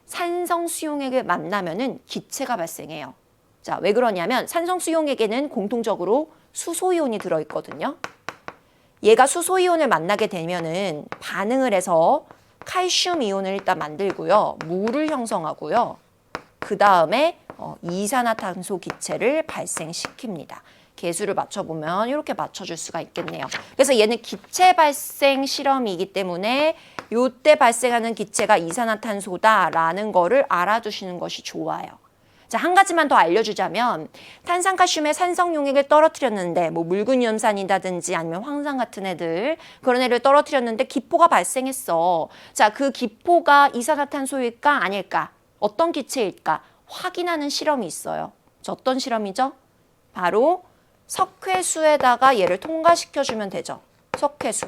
[SPEAKER 1] 산성 수용액을 만나면은 기체가 발생해요. 자, 왜 그러냐면 산성 수용액에는 공통적으로 수소이온이 들어있거든요. 얘가 수소이온을 만나게 되면은 반응을 해서 칼슘 이온을 일단 만들고요. 물을 형성하고요. 그 다음에 이산화탄소 기체를 발생시킵니다. 개수를 맞춰보면 이렇게 맞춰줄 수가 있겠네요. 그래서 얘는 기체 발생 실험이기 때문에 이때 발생하는 기체가 이산화탄소다라는 거를 알아두시는 것이 좋아요. 자, 한 가지만 더 알려주자면 탄산칼슘의 산성 용액을 떨어뜨렸는데 뭐 묽은염산이라든지 아니면 황산 같은 애들 그런 애를 떨어뜨렸는데 기포가 발생했어. 자, 그 기포가 이산화탄소일까 아닐까? 어떤 기체일까? 확인하는 실험이 있어요. 어떤 실험이죠? 바로 석회수에다가 얘를 통과시켜주면 되죠. 석회수.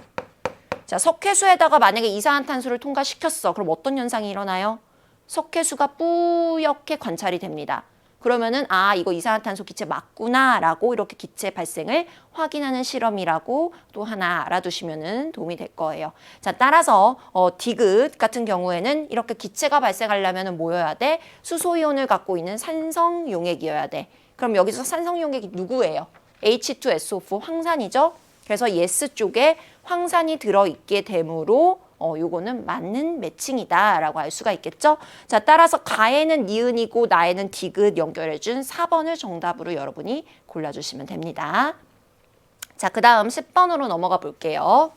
[SPEAKER 1] 자, 석회수에다가 만약에 이산화탄소를 통과시켰어. 그럼 어떤 현상이 일어나요? 석회수가 뿌옇게 관찰이 됩니다. 그러면은 아, 이거 이산화탄소 기체 맞구나라고 이렇게 기체 발생을 확인하는 실험이라고 또 하나 알아두시면 도움이 될 거예요. 자, 따라서 디귿 같은 경우에는 이렇게 기체가 발생하려면 뭐여야 돼? 수소이온을 갖고 있는 산성 용액이어야 돼. 그럼 여기서 산성 용액이 누구예요? H2SO4 황산이죠. 그래서 예스 쪽에 황산이 들어있게 되므로 요거는 맞는 매칭이다라고 알 수가 있겠죠. 자, 따라서 가에는 니은이고 나에는 디귿 연결해준 4번을 정답으로 여러분이 골라주시면 됩니다. 자, 그 다음 10번으로 넘어가 볼게요.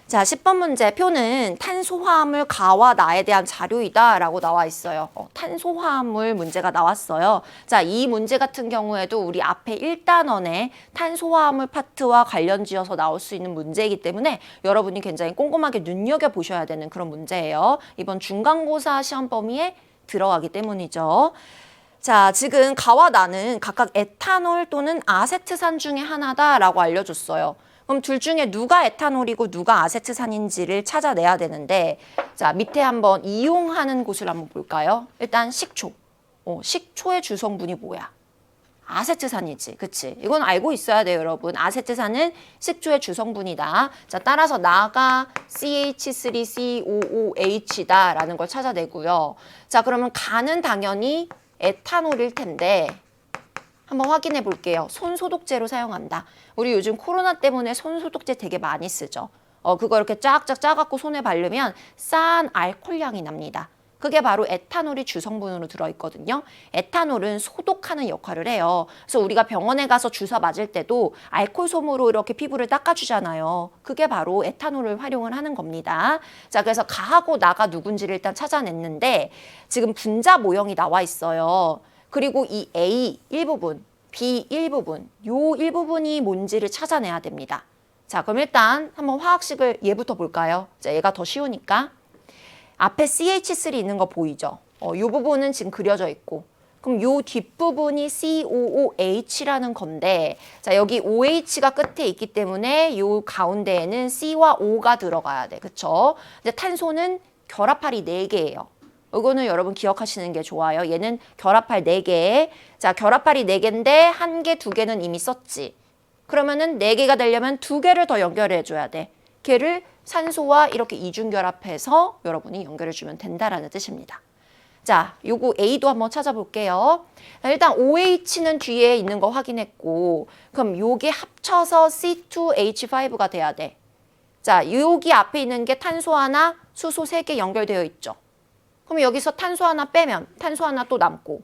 [SPEAKER 1] 자, 10번 문제 표는 탄소화합물 가와 나에 대한 자료이다 라고 나와 있어요. 탄소화합물 문제가 나왔어요. 자, 이 문제 같은 경우에도 우리 앞에 1단원에 탄소화합물 파트와 관련 지어서 나올 수 있는 문제이기 때문에 여러분이 굉장히 꼼꼼하게 눈여겨보셔야 되는 그런 문제예요. 이번 중간고사 시험 범위에 들어가기 때문이죠. 자, 지금 가와 나는 각각 에탄올 또는 아세트산 중에 하나다라고 알려줬어요. 그럼 둘 중에 누가 에탄올이고 누가 아세트산인지를 찾아내야 되는데 자, 밑에 한번 이용하는 곳을 한번 볼까요? 일단 식초. 식초의 주성분이 뭐야? 아세트산이지. 그치? 이건 알고 있어야 돼요, 여러분. 아세트산은 식초의 주성분이다. 자, 따라서 나가 CH3COOH다라는 걸 찾아내고요. 자, 그러면 가는 당연히 에탄올일 텐데 한번 확인해 볼게요. 손소독제로 사용한다. 우리 요즘 코로나 때문에 손소독제 되게 많이 쓰죠. 그거 이렇게 쫙쫙 짜갖고 손에 바르면 싼 알코올 향이 납니다. 그게 바로 에탄올이 주성분으로 들어있거든요. 에탄올은 소독하는 역할을 해요. 그래서 우리가 병원에 가서 주사 맞을 때도 알코올 솜으로 이렇게 피부를 닦아주잖아요. 그게 바로 에탄올을 활용을 하는 겁니다. 자, 그래서 가하고 나가 누군지를 일단 찾아냈는데 지금 분자 모형이 나와 있어요. 그리고 이 A 일부분, B 일부분, 요 일부분이 뭔지를 찾아내야 됩니다. 자, 그럼 일단 한번 화학식을 얘부터 볼까요? 자, 얘가 더 쉬우니까. 앞에 CH3 있는 거 보이죠? 요 부분은 지금 그려져 있고. 그럼 요 뒷부분이 COOH라는 건데, 자, 여기 OH가 끝에 있기 때문에 요 가운데에는 C와 O가 들어가야 돼. 그쵸? 이제 탄소는 결합할이 4개예요. 이거는 여러분 기억하시는 게 좋아요. 얘는 결합할 4개. 자, 결합할이 4개인데 1개, 2개는 이미 썼지. 그러면은 4개가 되려면 2개를 더 연결해 줘야 돼. 걔를 산소와 이렇게 이중결합해서 여러분이 연결해 주면 된다라는 뜻입니다. 자, 요거 A도 한번 찾아볼게요. 일단 OH는 뒤에 있는 거 확인했고, 그럼 요게 합쳐서 C2H5가 돼야 돼. 자, 여기 앞에 있는 게 탄소 하나, 수소 3개 연결되어 있죠. 그럼 여기서 탄소 하나 빼면 탄소 하나 또 남고,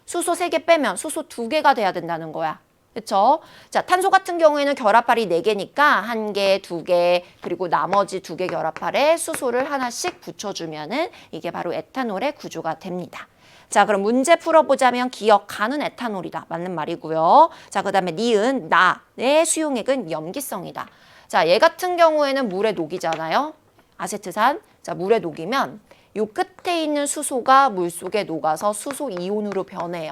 [SPEAKER 1] 수소 3개 빼면 수소 2개가 돼야 된다는 거야. 그렇죠? 자, 탄소 같은 경우에는 결합할이 4개니까 1개, 2개, 그리고 나머지 2개 결합할에 수소를 하나씩 붙여주면은 이게 바로 에탄올의 구조가 됩니다. 자, 그럼 문제 풀어보자면 기억하는 에탄올이다. 맞는 말이고요. 자, 그 다음에 니은, 나의 수용액은 염기성이다. 자, 얘 같은 경우에는 물에 녹이잖아요. 아세트산. 자, 물에 녹이면 요 끝에 있는 수소가 물속에 녹아서 수소 이온으로 변해요.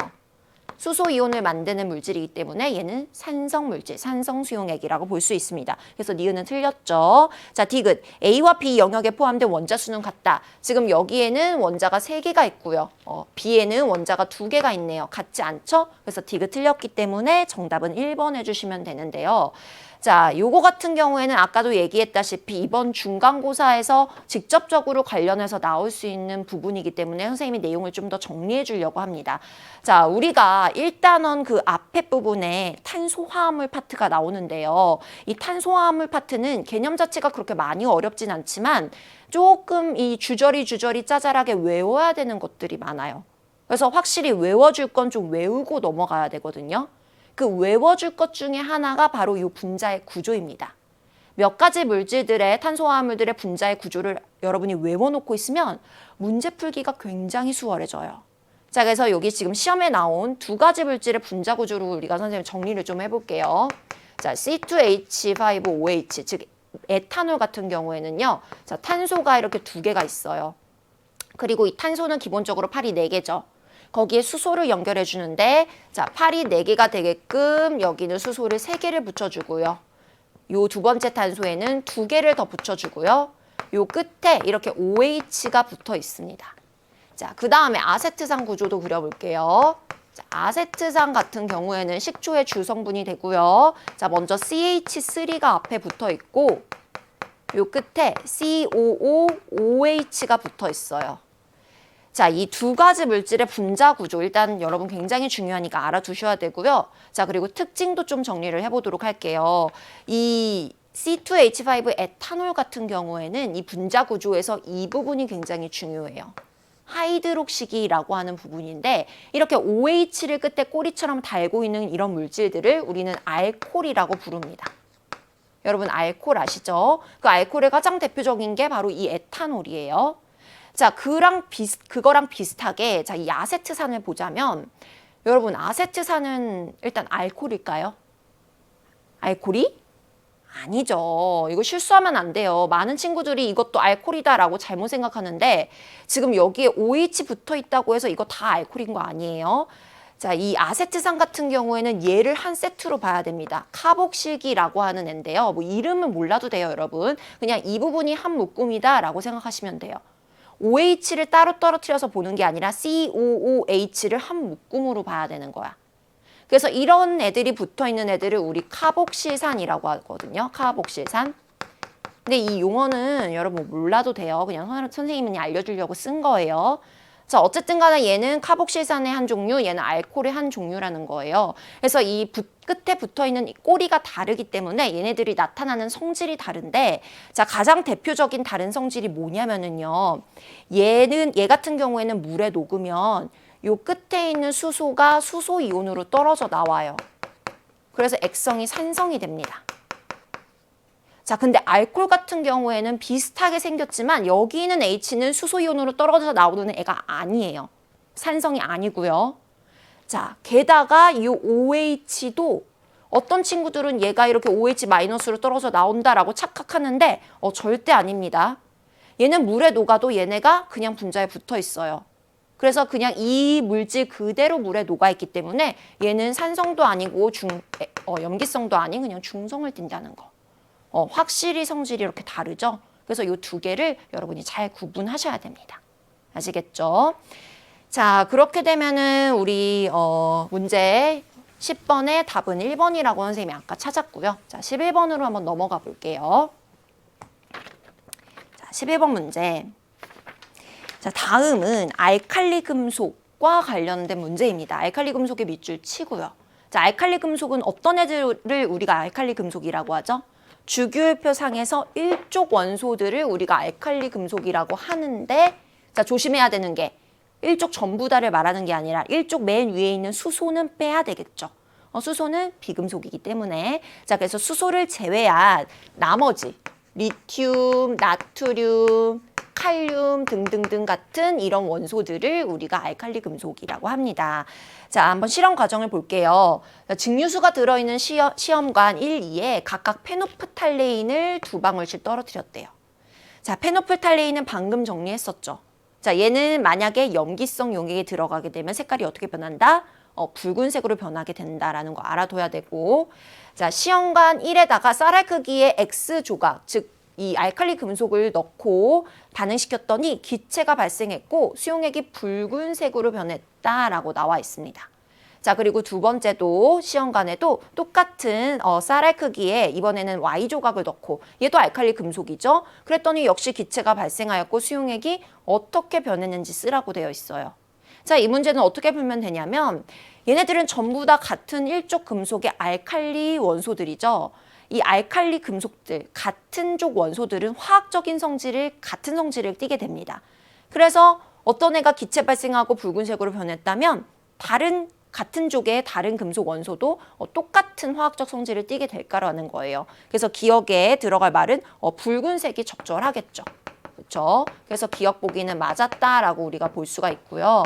[SPEAKER 1] 수소 이온을 만드는 물질이기 때문에 얘는 산성 물질, 산성 수용액이라고 볼 수 있습니다. 그래서 니은은 틀렸죠. 자, 디귿. A와 B 영역에 포함된 원자 수는 같다. 지금 여기에는 원자가 3개가 있고요. B에는 원자가 2개가 있네요. 같지 않죠? 그래서 디귿 틀렸기 때문에 정답은 1번 해주시면 되는데요. 자, 요거 같은 경우에는 아까도 얘기했다시피 이번 중간고사에서 직접적으로 관련해서 나올 수 있는 부분이기 때문에 선생님이 내용을 좀 더 정리해 주려고 합니다. 자, 우리가 1단원 그 앞에 부분에 탄소화합물 파트가 나오는데요. 이 탄소화합물 파트는 개념 자체가 그렇게 많이 어렵진 않지만 조금 이 주저리 짜잘하게 외워야 되는 것들이 많아요. 그래서 확실히 외워줄 건 좀 외우고 넘어가야 되거든요. 그 외워줄 것 중에 하나가 바로 이 분자의 구조입니다. 몇 가지 물질들의 탄소화합물들의 분자의 구조를 여러분이 외워놓고 있으면 문제 풀기가 굉장히 수월해져요. 자, 그래서 여기 지금 시험에 나온 2가지 물질의 분자 구조를 우리가 선생님 정리를 좀 해볼게요. 자, C2H5OH, 즉 에탄올 같은 경우에는요. 자, 탄소가 이렇게 2개가 있어요. 그리고 이 탄소는 기본적으로 팔이 4개죠. 거기에 수소를 연결해 주는데, 자, 팔이 4개가 되게끔 여기는 수소를 3개를 붙여주고요. 요 2번째 탄소에는 2개를 더 붙여주고요. 요 끝에 이렇게 OH가 붙어 있습니다. 자, 그 다음에 아세트산 구조도 그려볼게요. 자, 아세트산 같은 경우에는 식초의 주성분이 되고요. 자, 먼저 CH3가 앞에 붙어 있고, 요 끝에 COOOH가 붙어 있어요. 자, 이 2가지 물질의 분자 구조 일단 여러분 굉장히 중요하니까 알아두셔야 되고요. 자, 그리고 특징도 좀 정리를 해보도록 할게요. 이 C2H5 에탄올 같은 경우에는 이 분자 구조에서 이 부분이 굉장히 중요해요. 하이드록시기라고 하는 부분인데 이렇게 OH를 끝에 꼬리처럼 달고 있는 이런 물질들을 우리는 알코올이라고 부릅니다. 여러분 알코올 아시죠? 그 알코올의 가장 대표적인 게 바로 이 에탄올이에요. 자, 그거랑 비슷하게 자, 이 아세트산을 보자면 여러분 아세트산은 일단 알코올일까요? 알코올이? 아니죠. 이거 실수하면 안 돼요. 많은 친구들이 이것도 알코올이다라고 잘못 생각하는데 지금 여기에 OH 붙어 있다고 해서 이거 다 알코올인 거 아니에요. 자, 이 아세트산 같은 경우에는 얘를 한 세트로 봐야 됩니다. 카복실기라고 하는 앤데요. 뭐 이름은 몰라도 돼요, 여러분. 그냥 이 부분이 한 묶음이다라고 생각하시면 돼요. OH를 따로 떨어뜨려서 보는 게 아니라 COOH를 한 묶음으로 봐야 되는 거야. 그래서 이런 애들이 붙어있는 애들을 우리 카복실산이라고 하거든요. 카복실산. 근데 이 용어는 여러분 몰라도 돼요. 그냥 선생님이 알려주려고 쓴 거예요. 자, 어쨌든 간에 얘는 카복실산의 한 종류, 얘는 알코올의 한 종류라는 거예요. 그래서 이 끝에 붙어있는 이 꼬리가 다르기 때문에 얘네들이 나타나는 성질이 다른데 자, 가장 대표적인 다른 성질이 뭐냐면은요. 얘 같은 경우에는 물에 녹으면 요 끝에 있는 수소가 수소 이온으로 떨어져 나와요. 그래서 액성이 산성이 됩니다. 자, 근데 알코올 같은 경우에는 비슷하게 생겼지만 여기 있는 H는 수소 이온으로 떨어져 나오는 애가 아니에요. 산성이 아니고요. 자, 게다가 이 OH도 어떤 친구들은 얘가 이렇게 OH-로 떨어져 나온다라고 착각하는데 절대 아닙니다. 얘는 물에 녹아도 얘네가 그냥 분자에 붙어 있어요. 그래서 그냥 이 물질 그대로 물에 녹아있기 때문에 얘는 산성도 아니고 염기성도 아닌 그냥 중성을 띈다는 거. 확실히 성질이 이렇게 다르죠? 그래서 이 2개를 여러분이 잘 구분하셔야 됩니다. 아시겠죠? 자, 그렇게 되면은 우리 문제 10번의 답은 1번이라고 선생님이 아까 찾았고요. 자, 11번으로 한번 넘어가 볼게요. 자, 11번 문제. 자, 다음은 알칼리 금속과 관련된 문제입니다. 알칼리 금속의 밑줄 치고요. 자, 알칼리 금속은 어떤 애들을 우리가 알칼리 금속이라고 하죠? 주기율표 상에서 일족 원소들을 우리가 알칼리 금속이라고 하는데, 자, 조심해야 되는 게 일족 전부 다를 말하는 게 아니라 일족 맨 위에 있는 수소는 빼야 되겠죠. 수소는 비금속이기 때문에. 자, 그래서 수소를 제외한 나머지 리튬, 나트륨, 칼륨 등등등 같은 이런 원소들을 우리가 알칼리 금속이라고 합니다. 자, 한번 실험 과정을 볼게요. 증류수가 들어있는 시험관 1, 2에 각각 페노프탈레인을 2방울씩 떨어뜨렸대요. 자, 페노프탈레인은 방금 정리했었죠. 자, 얘는 만약에 염기성 용액에 들어가게 되면 색깔이 어떻게 변한다? 붉은색으로 변하게 된다라는 거 알아둬야 되고, 자, 시험관 1에다가 쌀알 크기의 X 조각, 즉 이 알칼리 금속을 넣고 반응시켰더니 기체가 발생했고 수용액이 붉은색으로 변했다라고 나와 있습니다. 자, 그리고 두 번째도 시험관에도 똑같은 쌀알 크기에 이번에는 Y 조각을 넣고 얘도 알칼리 금속이죠. 그랬더니 역시 기체가 발생하였고 수용액이 어떻게 변했는지 쓰라고 되어 있어요. 자, 이 문제는 어떻게 풀면 되냐면 얘네들은 전부 다 같은 일족 금속의 알칼리 원소들이죠. 이 알칼리 금속들, 같은 족 원소들은 화학적인 성질을 같은 성질을 띠게 됩니다. 그래서 어떤 애가 기체 발생하고 붉은색으로 변했다면 같은 족의 다른 금속 원소도 똑같은 화학적 성질을 띠게 될까라는 거예요. 그래서 기억에 들어갈 말은 붉은색이 적절하겠죠. 그렇죠? 그래서 기억 보기는 맞았다라고 우리가 볼 수가 있고요.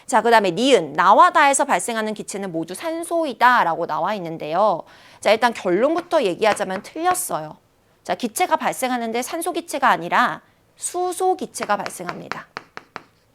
[SPEAKER 1] 자, 그다음에 니은, 나와 다에서 발생하는 기체는 모두 산소이다라고 나와 있는데요. 자, 일단 결론부터 얘기하자면 틀렸어요. 자, 기체가 발생하는데 산소 기체가 아니라 수소 기체가 발생합니다.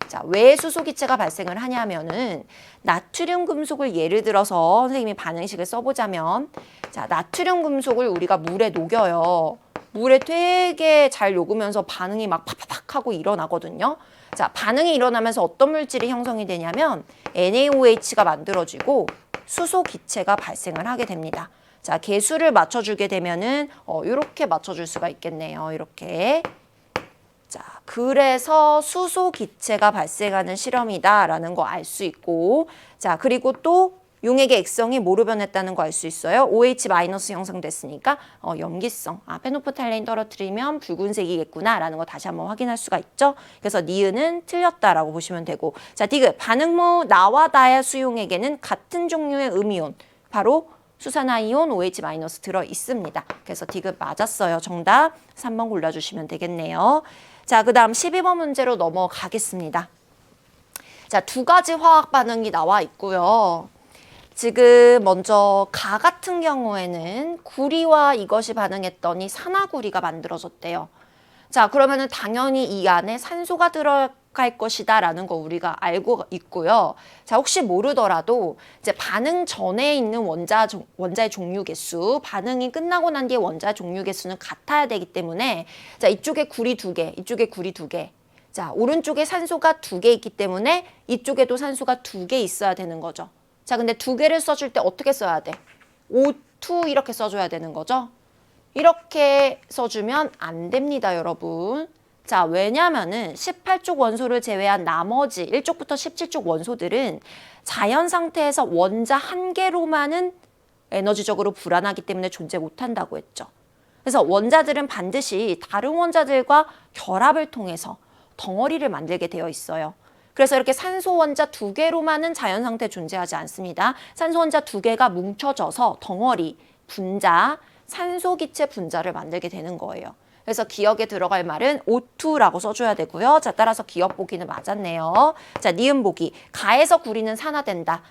[SPEAKER 1] 자, 왜 수소 기체가 발생을 하냐면은 나트륨 금속을 예를 들어서 선생님이 반응식을 써보자면, 자, 나트륨 금속을 우리가 물에 녹여요. 물에 되게 잘 녹으면서 반응이 막 팍팍팍 하고 일어나거든요. 자, 반응이 일어나면서 어떤 물질이 형성이 되냐면 NaOH가 만들어지고 수소 기체가 발생을 하게 됩니다. 자, 개수를 맞춰주게 되면은 이렇게 맞춰줄 수가 있겠네요. 이렇게. 자, 그래서 수소 기체가 발생하는 실험이다라는 거 알 수 있고, 자, 그리고 또 용액의 액성이 뭐로 변했다는 거 알 수 있어요. OH- 형성됐으니까 염기성. 페노프탈레인 떨어뜨리면 붉은색이겠구나라는 거 다시 한번 확인할 수가 있죠. 그래서 니은은 틀렸다라고 보시면 되고, 자, 디귿, 반응무 나와 다의 수용액에는 같은 종류의 음이온, 바로 수산화이온 OH- 들어 있습니다. 그래서 디귿 맞았어요. 정답 3번 골라주시면 되겠네요. 자, 그 다음 12번 문제로 넘어가겠습니다. 자, 두 가지 화학 반응이 나와 있고요. 지금 먼저 가 같은 경우에는 구리와 이것이 반응했더니 산화구리가 만들어졌대요. 자, 그러면은 당연히 이 안에 산소가 들어갈 것이다라는 거 우리가 알고 있고요. 자, 혹시 모르더라도 이제 반응 전에 있는 원자의 종류 개수, 반응이 끝나고 난 뒤에 원자 종류 개수는 같아야 되기 때문에, 자, 이쪽에 구리 2개, 이쪽에 구리 2개. 자, 오른쪽에 산소가 2개 있기 때문에 이쪽에도 산소가 2개 있어야 되는 거죠. 자, 근데 2개를 써줄 때 어떻게 써야 돼? O2 이렇게 써줘야 되는 거죠. 이렇게 써주면 안 됩니다, 여러분. 자, 왜냐면은 18쪽 원소를 제외한 나머지 1쪽부터 17쪽 원소들은 자연 상태에서 원자 한 개로만은 에너지적으로 불안하기 때문에 존재 못한다고 했죠. 그래서 원자들은 반드시 다른 원자들과 결합을 통해서 덩어리를 만들게 되어 있어요. 그래서 이렇게 산소 원자 2개로만은 자연 상태에 존재하지 않습니다. 산소 원자 2개가 뭉쳐져서 덩어리, 분자, 산소 기체 분자를 만들게 되는 거예요. 그래서 기억에 들어갈 말은 O2라고 써줘야 되고요. 자, 따라서 기억 보기는 맞았네요. 자, 니은 보기. 가에서 구리는 산화된다.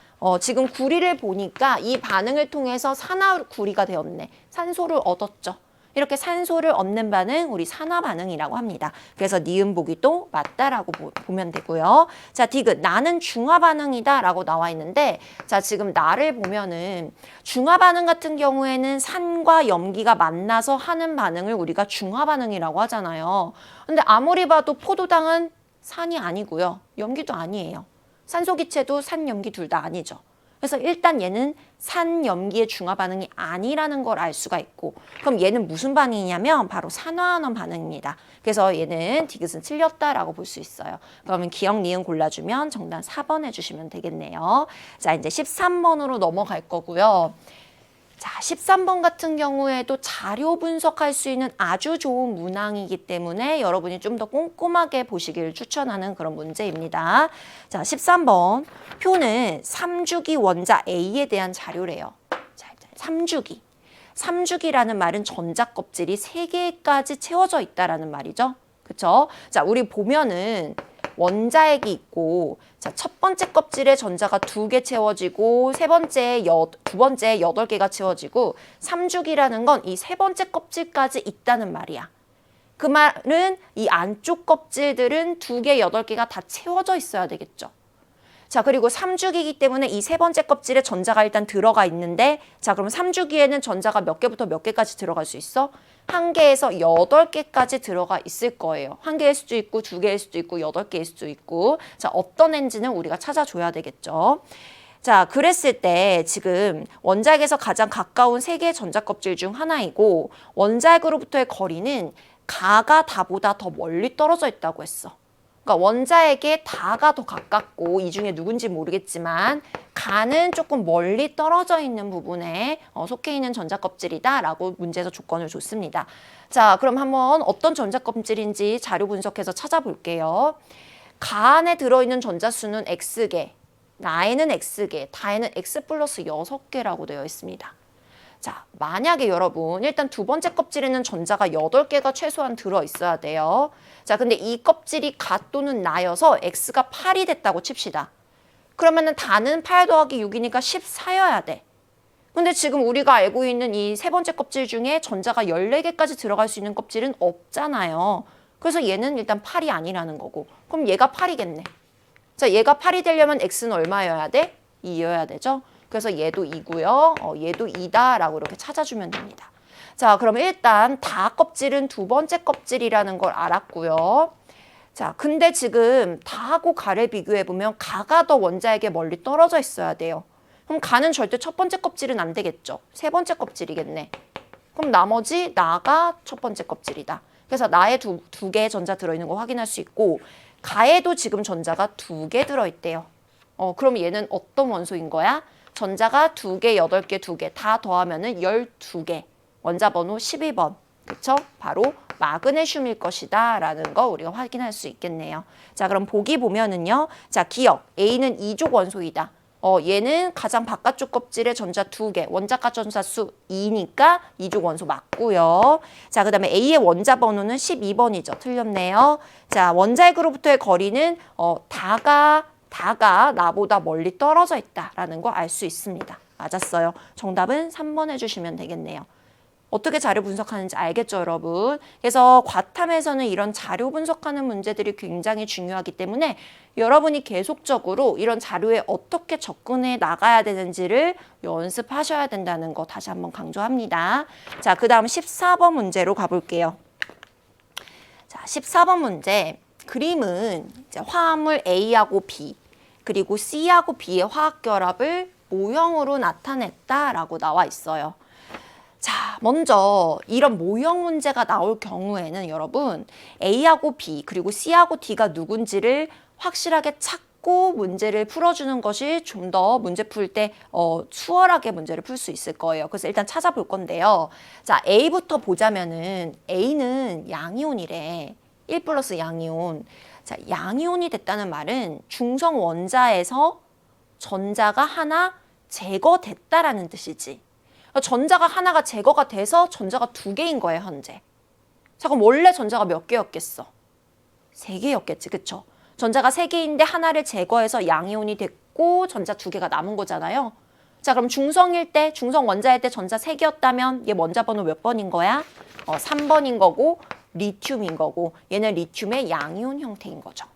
[SPEAKER 1] 지금 구리를 보니까 이 반응을 통해서 산화구리가 되었네. 산소를 얻었죠. 이렇게 산소를 얻는 반응, 우리 산화 반응이라고 합니다. 그래서 니은 보기도 맞다라고 보면 되고요. 자, 디귿, 나는 중화 반응이다라고 나와 있는데, 자, 지금 나를 보면은 중화 반응 같은 경우에는 산과 염기가 만나서 하는 반응을 우리가 중화 반응이라고 하잖아요. 근데 아무리 봐도 포도당은 산이 아니고요. 염기도 아니에요. 산소 기체도 산, 염기 둘 다 아니죠. 그래서 일단 얘는 산염기의 중화 반응이 아니라는 걸 알 수가 있고, 그럼 얘는 무슨 반응이냐면 바로 산화환원 반응입니다. 그래서 얘는 디귿은 틀렸다라고 볼 수 있어요. 그러면 기억, 니은 골라주면 정답 4번 해주시면 되겠네요. 자, 이제 13번으로 넘어갈 거고요. 자, 13번 같은 경우에도 자료 분석할 수 있는 아주 좋은 문항이기 때문에 여러분이 좀 더 꼼꼼하게 보시기를 추천하는 그런 문제입니다. 자, 13번 표는 3주기 원자 A에 대한 자료래요. 자, 3주기. 3주기라는 말은 전자 껍질이 3개까지 채워져 있다라는 말이죠. 그쵸? 자, 우리 보면은 원자핵이 있고, 자, 첫 번째 껍질에 전자가 2개 채워지고, 두 번째 8개가 채워지고, 3주기라는 건 이 세 번째 껍질까지 있다는 말이야. 그 말은 이 안쪽 껍질들은 2개, 8개가 다 채워져 있어야 되겠죠. 자, 그리고 3주기이기 때문에 이 세 번째 껍질에 전자가 일단 들어가 있는데, 자, 그럼 3주기에는 전자가 몇 개부터 몇 개까지 들어갈 수 있어? 1개에서 8개까지 들어가 있을 거예요. 1개일 수도 있고, 2개일 수도 있고, 8개일 수도 있고. 자, 어떤 엔지는 우리가 찾아줘야 되겠죠. 자, 그랬을 때 지금 원자핵에서 가장 가까운 3개의 전자 껍질 중 하나이고, 원자핵으로부터의 거리는 가가 다보다 더 멀리 떨어져 있다고 했어. 그러니까 원자에게 다가 더 가깝고, 이 중에 누군지 모르겠지만 가는 조금 멀리 떨어져 있는 부분에 속해 있는 전자 껍질이다라고 문제에서 조건을 줬습니다. 자, 그럼 한번 어떤 전자 껍질인지 자료 분석해서 찾아볼게요. 가 안에 들어있는 전자 수는 X개, 나에는 X개, 다에는 X 플러스 6개라고 되어 있습니다. 자, 만약에 여러분 일단 두 번째 껍질에는 전자가 8개가 최소한 들어있어야 돼요. 자, 근데 이 껍질이 가 또는 나여서 X가 8이 됐다고 칩시다. 그러면은 다는 8 더하기 6이니까 14여야 돼. 근데 지금 우리가 알고 있는 이 세 번째 껍질 중에 전자가 14개까지 들어갈 수 있는 껍질은 없잖아요. 그래서 얘는 일단 8이 아니라는 거고. 그럼 얘가 8이겠네. 자, 얘가 8이 되려면 X는 얼마여야 돼? 2여야 되죠? 그래서 얘도 2고요. 얘도 2다라고 이렇게 찾아주면 됩니다. 자, 그러면 일단 다 껍질은 두 번째 껍질이라는 걸 알았고요. 자, 근데 지금 다하고 가를 비교해보면 가가 더 원자에게 멀리 떨어져 있어야 돼요. 그럼 가는 절대 첫 번째 껍질은 안 되겠죠. 세 번째 껍질이겠네. 그럼 나머지 나가 첫 번째 껍질이다. 그래서 나에 두 개의 전자 들어있는 거 확인할 수 있고, 가에도 지금 전자가 2개 들어있대요. 그럼 얘는 어떤 원소인 거야? 전자가 2개, 8개, 2개 다 더하면은 12개. 원자 번호 12번. 그쵸? 바로 마그네슘일 것이다 라는 거 우리가 확인할 수 있겠네요. 자, 그럼 보기 보면은요. 자, 기억. A는 2족 원소이다. 얘는 가장 바깥쪽 껍질에 전자 2개, 원자가 전자 수 2니까 2족 원소 맞고요. 자, 그 다음에 A의 원자 번호는 12번이죠. 틀렸네요. 자, 원자핵으로부터의 거리는 다가 나보다 멀리 떨어져 있다라는 거 알 수 있습니다. 맞았어요. 정답은 3번 해주시면 되겠네요. 어떻게 자료 분석하는지 알겠죠, 여러분? 그래서 과탐에서는 이런 자료 분석하는 문제들이 굉장히 중요하기 때문에 여러분이 계속적으로 이런 자료에 어떻게 접근해 나가야 되는지를 연습하셔야 된다는 거 다시 한번 강조합니다. 자, 그 다음 14번 문제로 가볼게요. 자, 14번 문제. 그림은 이제 화합물 A하고 B, 그리고 C하고 B의 화학 결합을 모형으로 나타냈다라고 나와 있어요. 자, 먼저 이런 모형 문제가 나올 경우에는 여러분 A하고 B 그리고 C하고 D가 누군지를 확실하게 찾고 문제를 풀어주는 것이 좀 더 문제 풀 때 수월하게 문제를 풀 수 있을 거예요. 그래서 일단 찾아볼 건데요. 자, A부터 보자면은 A는 양이온이래. 1 플러스 양이온. 자, 양이온이 됐다는 말은 중성 원자에서 전자가 하나 제거됐다라는 뜻이지. 전자가 하나가 제거가 돼서 전자가 2개인 거예요, 현재. 자, 그럼 원래 전자가 몇 개였겠어? 3개였겠지, 그쵸? 전자가 3개인데 하나를 제거해서 양이온이 됐고 전자 2개가 남은 거잖아요. 자, 그럼 중성일 때, 중성 원자일 때 전자 3개였다면 얘 원자 번호 몇 번인 거야? 3번인 거고 리튬인 거고 얘는 리튬의 양이온 형태인 거죠.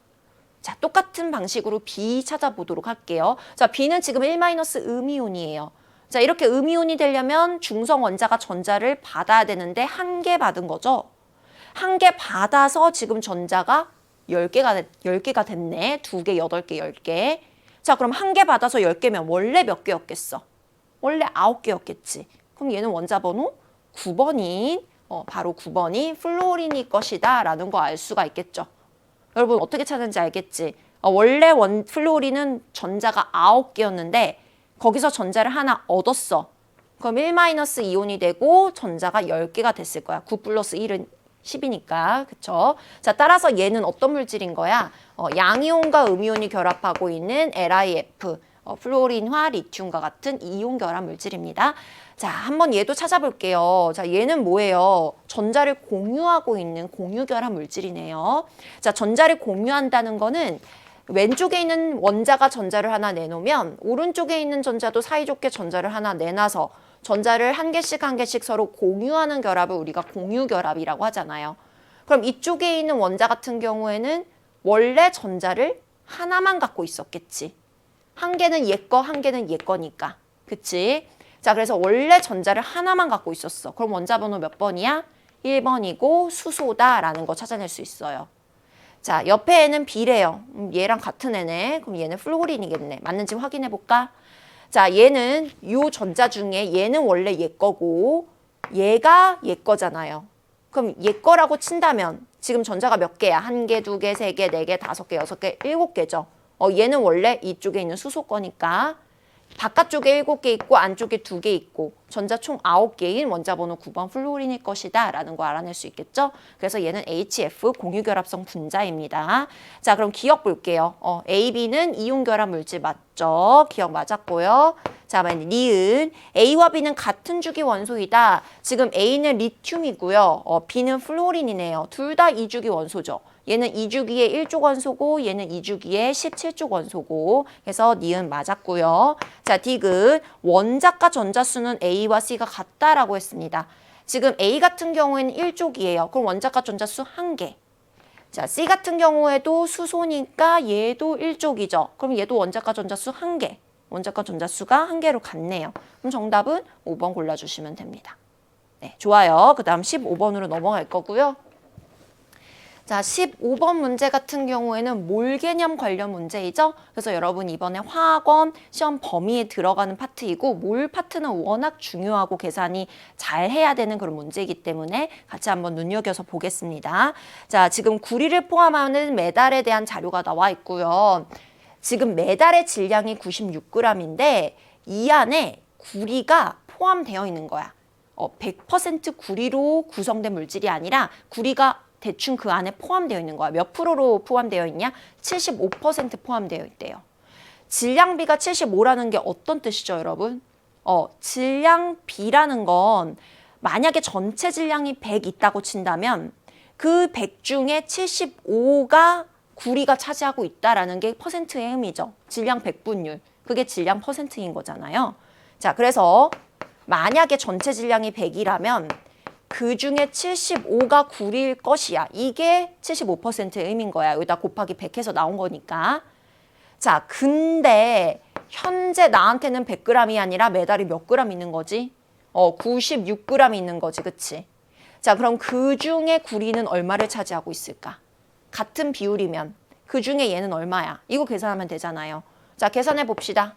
[SPEAKER 1] 자, 똑같은 방식으로 B 찾아보도록 할게요. 자, B는 지금 1- 음이온이에요. 자, 이렇게 음이온이 되려면 중성 원자가 전자를 받아야 되는데 1개 받은 거죠. 1개 받아서 지금 전자가 10개가 됐네. 2개, 8개, 10개. 자, 그럼 한 개 받아서 10개면 원래 몇 개였겠어? 원래 9개였겠지. 그럼 얘는 원자번호 9번인 바로 9번이 플루오린일 것이다 라는 거 알 수가 있겠죠. 여러분 어떻게 찾는지 알겠지? 원래 플루오린은 전자가 9개였는데 거기서 전자를 하나 얻었어. 그럼 1-이온이 되고 전자가 10개가 됐을 거야. 9 플러스 1은 10이니까. 그쵸? 자, 따라서 얘는 어떤 물질인 거야? 양이온과 음이온이 결합하고 있는 LiF, 플루오린화 리튬과 같은 이온 결합 물질입니다. 자, 한번 얘도 찾아볼게요. 자, 얘는 뭐예요? 전자를 공유하고 있는 공유 결합 물질이네요. 자, 전자를 공유한다는 거는 왼쪽에 있는 원자가 전자를 하나 내놓으면 오른쪽에 있는 전자도 사이좋게 전자를 하나 내놔서 전자를 한 개씩 서로 공유하는 결합을 우리가 공유 결합이라고 하잖아요. 그럼 이쪽에 있는 원자 같은 경우에는 원래 전자를 하나만 갖고 있었겠지. 한 개는 얘 거, 한 개는 얘 거니까. 그치? 자, 그래서 원래 전자를 하나만 갖고 있었어. 그럼 원자번호 몇 번이야? 1번이고 수소다라는 거 찾아낼 수 있어요. 자, 옆에 애는 B래요. 얘랑 같은 애네. 그럼 얘는 플루오린이겠네. 맞는지 확인해 볼까? 자, 얘는 요 전자 중에 얘는 원래 얘 거고 얘가 얘 거잖아요. 그럼 얘 거라고 친다면 지금 전자가 몇 개야? 1개, 2개, 3개, 4개, 5개, 6개, 7개죠. 얘는 원래 이쪽에 있는 수소 거니까 바깥쪽에 7개 있고 안쪽에 2개 있고 전자 총 9개인 원자번호 9번 플루오린일 것이다 라는 거 알아낼 수 있겠죠? 그래서 얘는 HF 공유결합성 분자입니다. 자, 그럼 기억 볼게요. A, B는 이온결합 물질 맞죠? 기억 맞았고요. 자, 니은 A와 B는 같은 주기 원소이다. 지금 A는 리튬이고요. B는 플루오린이네요. 둘 다 2주기 원소죠. 얘는 2주기의 1족 원소고 얘는 2주기의 17족 원소고 그래서 니은 맞았고요. 자, 디귿 원자과 전자수는 A와 C가 같다라고 했습니다. 지금 A 같은 경우에는 1족이에요. 그럼 원자과 전자수 1개. 자, C 같은 경우에도 수소니까 얘도 1족이죠. 그럼 얘도 원자과 전자수 1개. 원자과 전자수가 1개로 같네요. 그럼 정답은 5번 골라주시면 됩니다. 네, 좋아요. 그 다음 15번으로 넘어갈 거고요. 자, 15번 문제 같은 경우에는 몰 개념 관련 문제이죠. 그래서 여러분 이번에 화학원 시험 범위에 들어가는 파트이고 몰 파트는 워낙 중요하고 계산이 잘 해야 되는 그런 문제이기 때문에 같이 한번 눈여겨서 보겠습니다. 자, 지금 구리를 포함하는 메달에 대한 자료가 나와 있고요. 지금 메달의 질량이 96g인데 이 안에 구리가 포함되어 있는 거야. 100% 구리로 구성된 물질이 아니라 구리가 대충 그 안에 포함되어 있는 거야. 몇 프로로 포함되어 있냐? 75% 포함되어 있대요. 질량비가 75라는 게 어떤 뜻이죠, 여러분? 질량비라는 건 만약에 전체 질량이 100 있다고 친다면 그 100 중에 75가 구리가 차지하고 있다라는 게 퍼센트의 의미죠. 질량 100분율. 그게 질량 퍼센트인 거잖아요. 자, 그래서 만약에 전체 질량이 100이라면 그 중에 75가 구리일 것이야. 이게 75%의 의미인 거야. 여기다 곱하기 100 해서 나온 거니까. 자, 근데 현재 나한테는 100g이 아니라 메달이 몇 g 있는 거지? 96g 있는 거지, 그치? 자, 그럼 그 중에 구리는 얼마를 차지하고 있을까? 같은 비율이면 그 중에 얘는 얼마야? 이거 계산하면 되잖아요. 자, 계산해 봅시다.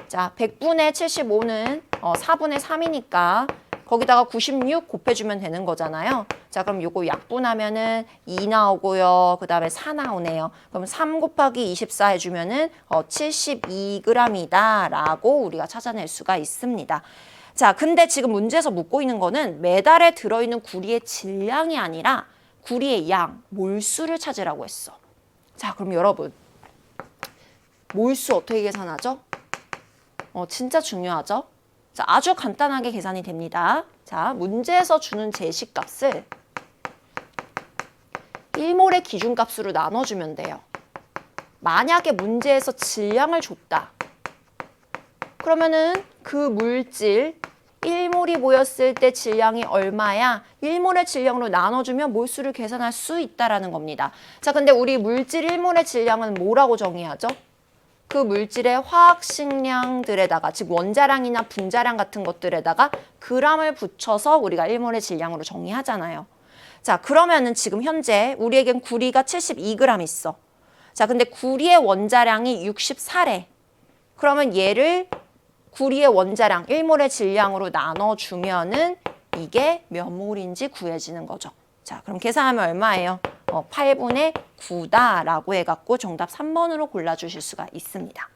[SPEAKER 1] 자, 100분의 75는 4분의 3이니까 거기다가 96 곱해주면 되는 거잖아요. 자, 그럼 요거 약분하면은 2 나오고요. 그 다음에 4 나오네요. 그럼 3 곱하기 24 해주면은 72g이다 라고 우리가 찾아낼 수가 있습니다. 자, 근데 지금 문제에서 묻고 있는 거는 메달에 들어있는 구리의 질량이 아니라 구리의 양, 몰수를 찾으라고 했어. 자, 그럼 여러분 몰수 어떻게 계산하죠? 진짜 중요하죠? 자, 아주 간단하게 계산이 됩니다. 자, 문제에서 주는 제시값을 1몰의 기준값으로 나눠주면 돼요. 만약에 문제에서 질량을 줬다. 그러면은 그 물질 1몰이 모였을 때 질량이 얼마야? 1몰의 질량으로 나눠주면 몰수를 계산할 수 있다라는 겁니다. 자, 근데 우리 물질 1몰의 질량은 뭐라고 정의하죠? 그 물질의 화학식량들에다가 즉 원자량이나 분자량 같은 것들에다가 g을 붙여서 우리가 1몰의 질량으로 정의하잖아요. 자, 그러면은 지금 현재 우리에겐 구리가 72g 있어. 자, 근데 구리의 원자량이 64래. 그러면 얘를 구리의 원자량 1몰의 질량으로 나눠주면은 이게 몇 몰인지 구해지는 거죠. 자, 그럼 계산하면 얼마예요? 8분의 9다라고 해갖고 정답 3번으로 골라주실 수가 있습니다.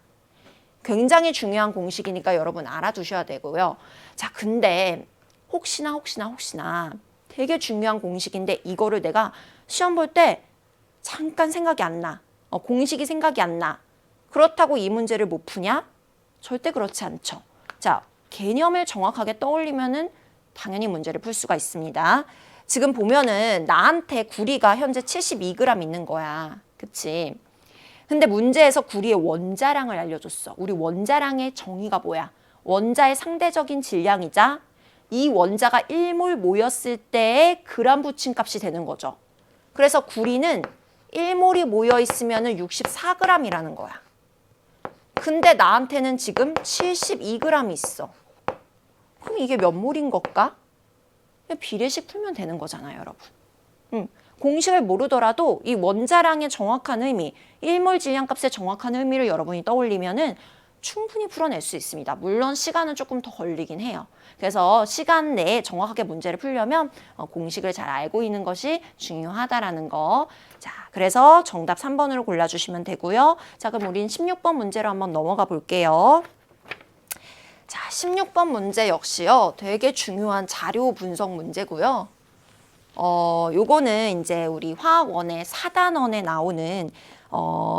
[SPEAKER 1] 굉장히 중요한 공식이니까 여러분 알아두셔야 되고요. 자, 근데 혹시나 되게 중요한 공식인데 이거를 내가 시험 볼 때 잠깐 생각이 안 나. 공식이 생각이 안 나. 그렇다고 이 문제를 못 푸냐? 절대 그렇지 않죠. 자, 개념을 정확하게 떠올리면은 당연히 문제를 풀 수가 있습니다. 지금 보면은 나한테 구리가 현재 72g 있는 거야. 그치? 근데 문제에서 구리의 원자량을 알려줬어. 우리 원자량의 정의가 뭐야? 원자의 상대적인 질량이자 이 원자가 1몰 모였을 때의 그람 부침 값이 되는 거죠. 그래서 구리는 1몰이 모여 있으면 64g이라는 거야. 근데 나한테는 지금 72g이 있어. 그럼 이게 몇 몰인 걸까? 비례식 풀면 되는 거잖아요, 여러분. 공식을 모르더라도 이 원자량의 정확한 의미, 1몰 질량값의 정확한 의미를 여러분이 떠올리면은 충분히 풀어낼 수 있습니다. 물론 시간은 조금 더 걸리긴 해요. 그래서 시간 내에 정확하게 문제를 풀려면 공식을 잘 알고 있는 것이 중요하다라는 거. 자, 그래서 정답 3번으로 골라주시면 되고요. 자, 그럼 우린 16번 문제로 한번 넘어가 볼게요. 자, 16번 문제 역시요. 되게 중요한 자료 분석 문제고요. 요거는 이제 우리 화학원의 4단원에 나오는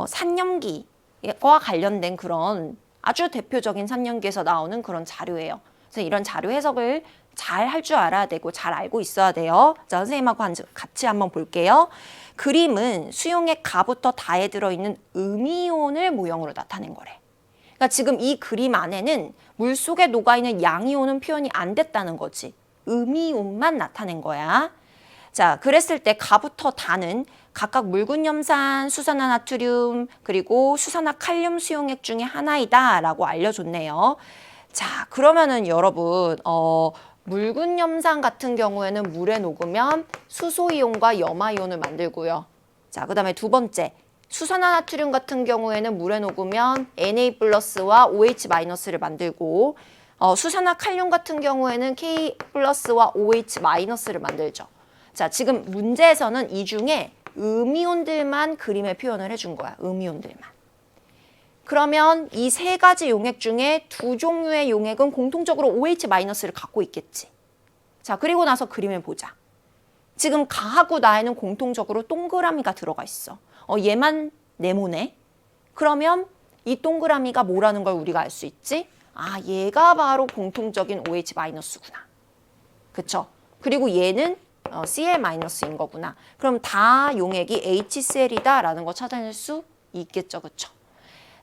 [SPEAKER 1] 산염기와 관련된 그런 아주 대표적인 산염기에서 나오는 그런 자료예요. 그래서 이런 자료 해석을 잘 할 줄 알아야 되고 잘 알고 있어야 돼요. 자, 선생님하고 같이 한번 볼게요. 그림은 수용액 가부터 다에 들어있는 음이온을 모형으로 나타낸 거래. 그러니까 지금 이 그림 안에는 물 속에 녹아있는 양이온은 표현이 안 됐다는 거지. 음이온만 나타낸 거야. 자, 그랬을 때 가부터 다는 각각 묽은 염산, 수산화나트륨, 그리고 수산화칼륨 수용액 중에 하나이다 라고 알려줬네요. 자, 그러면은 여러분 묽은 염산 같은 경우에는 물에 녹으면 수소이온과 염화이온을 만들고요. 자, 그 다음에 두 번째, 수산화나트륨 같은 경우에는 물에 녹으면 Na 플러스와 OH 마이너스를 만들고 수산화칼륨 같은 경우에는 K 플러스와 OH 마이너스를 만들죠. 자, 지금 문제에서는 이 중에 음이온들만 그림에 표현을 해준 거야. 음이온들만. 그러면 이 세 가지 용액 중에 두 종류의 용액은 공통적으로 OH-를 갖고 있겠지. 자, 그리고 나서 그림을 보자. 지금 가하고 나에는 공통적으로 동그라미가 들어가 있어. 얘만 네모네. 그러면 이 동그라미가 뭐라는 걸 우리가 알 수 있지? 아, 얘가 바로 공통적인 OH-구나. 그쵸? 그리고 얘는 Cl-인 거구나. 그럼 다 용액이 HCl이다라는 거 찾아낼 수 있겠죠. 그쵸?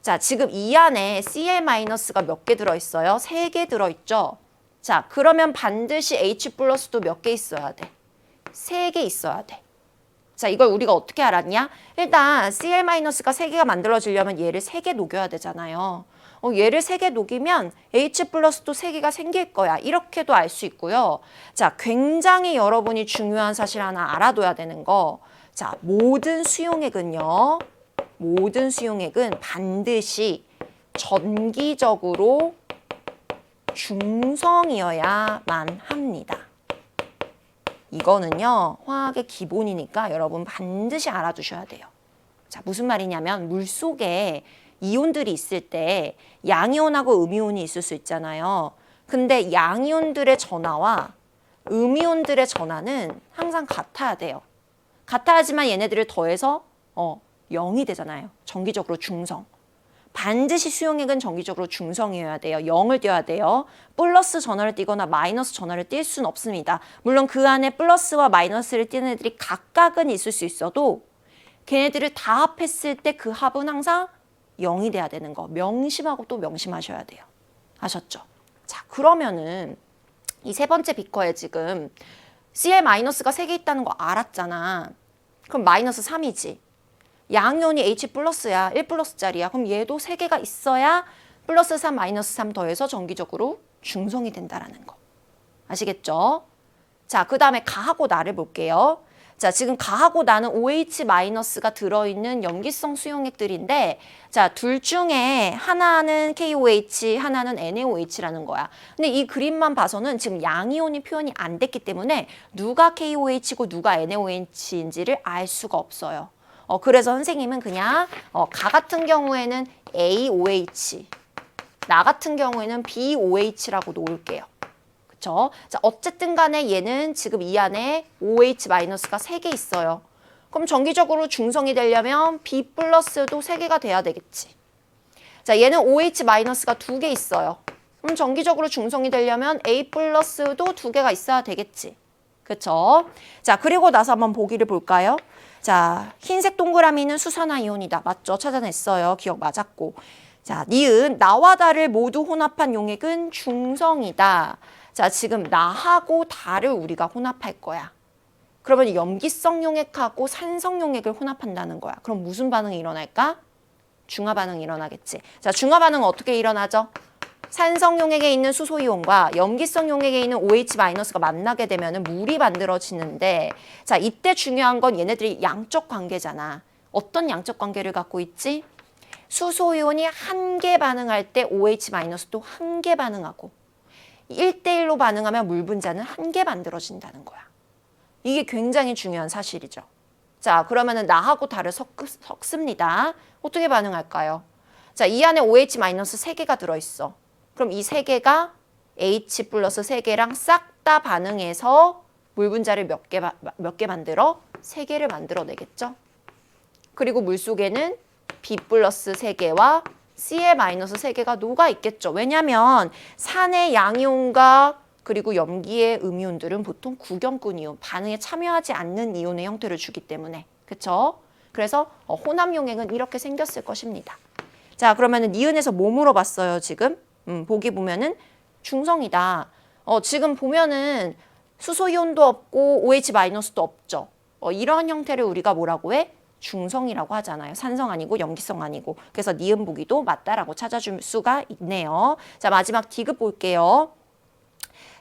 [SPEAKER 1] 자, 지금 이 안에 Cl-가 몇 개 들어있어요? 3개 들어있죠? 자, 그러면 반드시 H 플러스도 몇 개 있어야 돼? 3개 있어야 돼. 자, 이걸 우리가 어떻게 알았냐? 일단 Cl-가 3개가 만들어지려면 얘를 3개 녹여야 되잖아요. 얘를 3개 녹이면 H 플러스도 3개가 생길 거야. 이렇게도 알 수 있고요. 자, 굉장히 여러분이 중요한 사실 하나 알아둬야 되는 거. 자, 모든 수용액은 반드시 전기적으로 중성이어야만 합니다. 이거는요, 화학의 기본이니까 여러분 반드시 알아두셔야 돼요. 자, 무슨 말이냐면 물 속에 이온들이 있을 때 양이온하고 음이온이 있을 수 있잖아요. 근데 양이온들의 전하와 음이온들의 전하는 항상 같아야 돼요. 같아야지만 얘네들을 더해서 0이 되잖아요. 정기적으로 중성. 반드시 수용액은 정기적으로 중성이어야 돼요. 0을 띄어야 돼요. 플러스 전하를 띄거나 마이너스 전하를 띄울 수는 없습니다. 물론 그 안에 플러스와 마이너스를 띄는 애들이 각각은 있을 수 있어도 걔네들을 다 합했을 때 그 합은 항상 0이 돼야 되는 거 명심하고 또 명심하셔야 돼요. 아셨죠? 자, 그러면은 이 세 번째 비커에 지금 Cl-가 3개 있다는 거 알았잖아. 그럼 마이너스 3이지. 양이온이 H 플러스야. 1 플러스짜리야. 그럼 얘도 3개가 있어야 플러스 3, 마이너스 3 더해서 정기적으로 중성이 된다라는 거. 아시겠죠? 자, 그 다음에 가하고 나를 볼게요. 자, 지금 가하고 나는 OH-가 들어있는 염기성 수용액들인데, 자, 둘 중에 하나는 KOH, 하나는 NaOH라는 거야. 근데 이 그림만 봐서는 지금 양이온이 표현이 안 됐기 때문에 누가 KOH고 누가 NaOH인지를 알 수가 없어요. 그래서 선생님은 그냥 가 같은 경우에는 AOH, 나 같은 경우에는 BOH라고 놓을게요. 그쵸? 자, 어쨌든 간에 얘는 지금 이 안에 OH-가 3개 있어요. 그럼 정기적으로 중성이 되려면 B 플러스도 3개가 돼야 되겠지. 자, 얘는 OH-가 2개 있어요. 그럼 정기적으로 중성이 되려면 A 플러스도 2개가 있어야 되겠지. 그쵸? 자, 그리고 나서 한번 보기를 볼까요? 자, 흰색 동그라미는 수산화이온이다. 맞죠? 찾아냈어요. 기억 맞았고. 자, 니은 나와 다를 모두 혼합한 용액은 중성이다. 자, 지금 나하고 다를 우리가 혼합할 거야. 그러면 염기성 용액하고 산성 용액을 혼합한다는 거야. 그럼 무슨 반응이 일어날까? 중화 반응이 일어나겠지. 자, 중화 반응은 어떻게 일어나죠? 산성 용액에 있는 수소이온과 염기성 용액에 있는 OH-가 만나게 되면 물이 만들어지는데, 자, 이때 중요한 건 얘네들이 양적 관계잖아. 어떤 양적 관계를 갖고 있지? 수소이온이 한 개 반응할 때 OH-도 한 개 반응하고 1대1로 반응하면 물 분자는 한 개 만들어진다는 거야. 이게 굉장히 중요한 사실이죠. 자, 그러면은 나하고 다를 섞습니다. 어떻게 반응할까요? 자, 이 안에 OH-3개가 들어있어. 그럼 이 3개가 H 플러스 3개랑 싹 다 반응해서 물 분자를 몇 개 만들어? 3개를 만들어내겠죠. 그리고 물 속에는 B 플러스 3개와 C에 마이너스 3개가 녹아 있겠죠. 왜냐하면 산의 양이온과 그리고 염기의 음이온들은 보통 구경꾼 이온, 반응에 참여하지 않는 이온의 형태를 주기 때문에. 그렇죠? 그래서 혼합 용액은 이렇게 생겼을 것입니다. 자, 그러면은 니은에서 뭐 물어봤어요, 지금? 보기 보면은 중성이다. 지금 보면은 수소이온도 없고 OH-도 없죠. 이런 형태를 우리가 뭐라고 해? 중성이라고 하잖아요. 산성 아니고 염기성 아니고. 그래서 니은 보기도 맞다라고 찾아줄 수가 있네요. 자, 마지막 디귿 볼게요.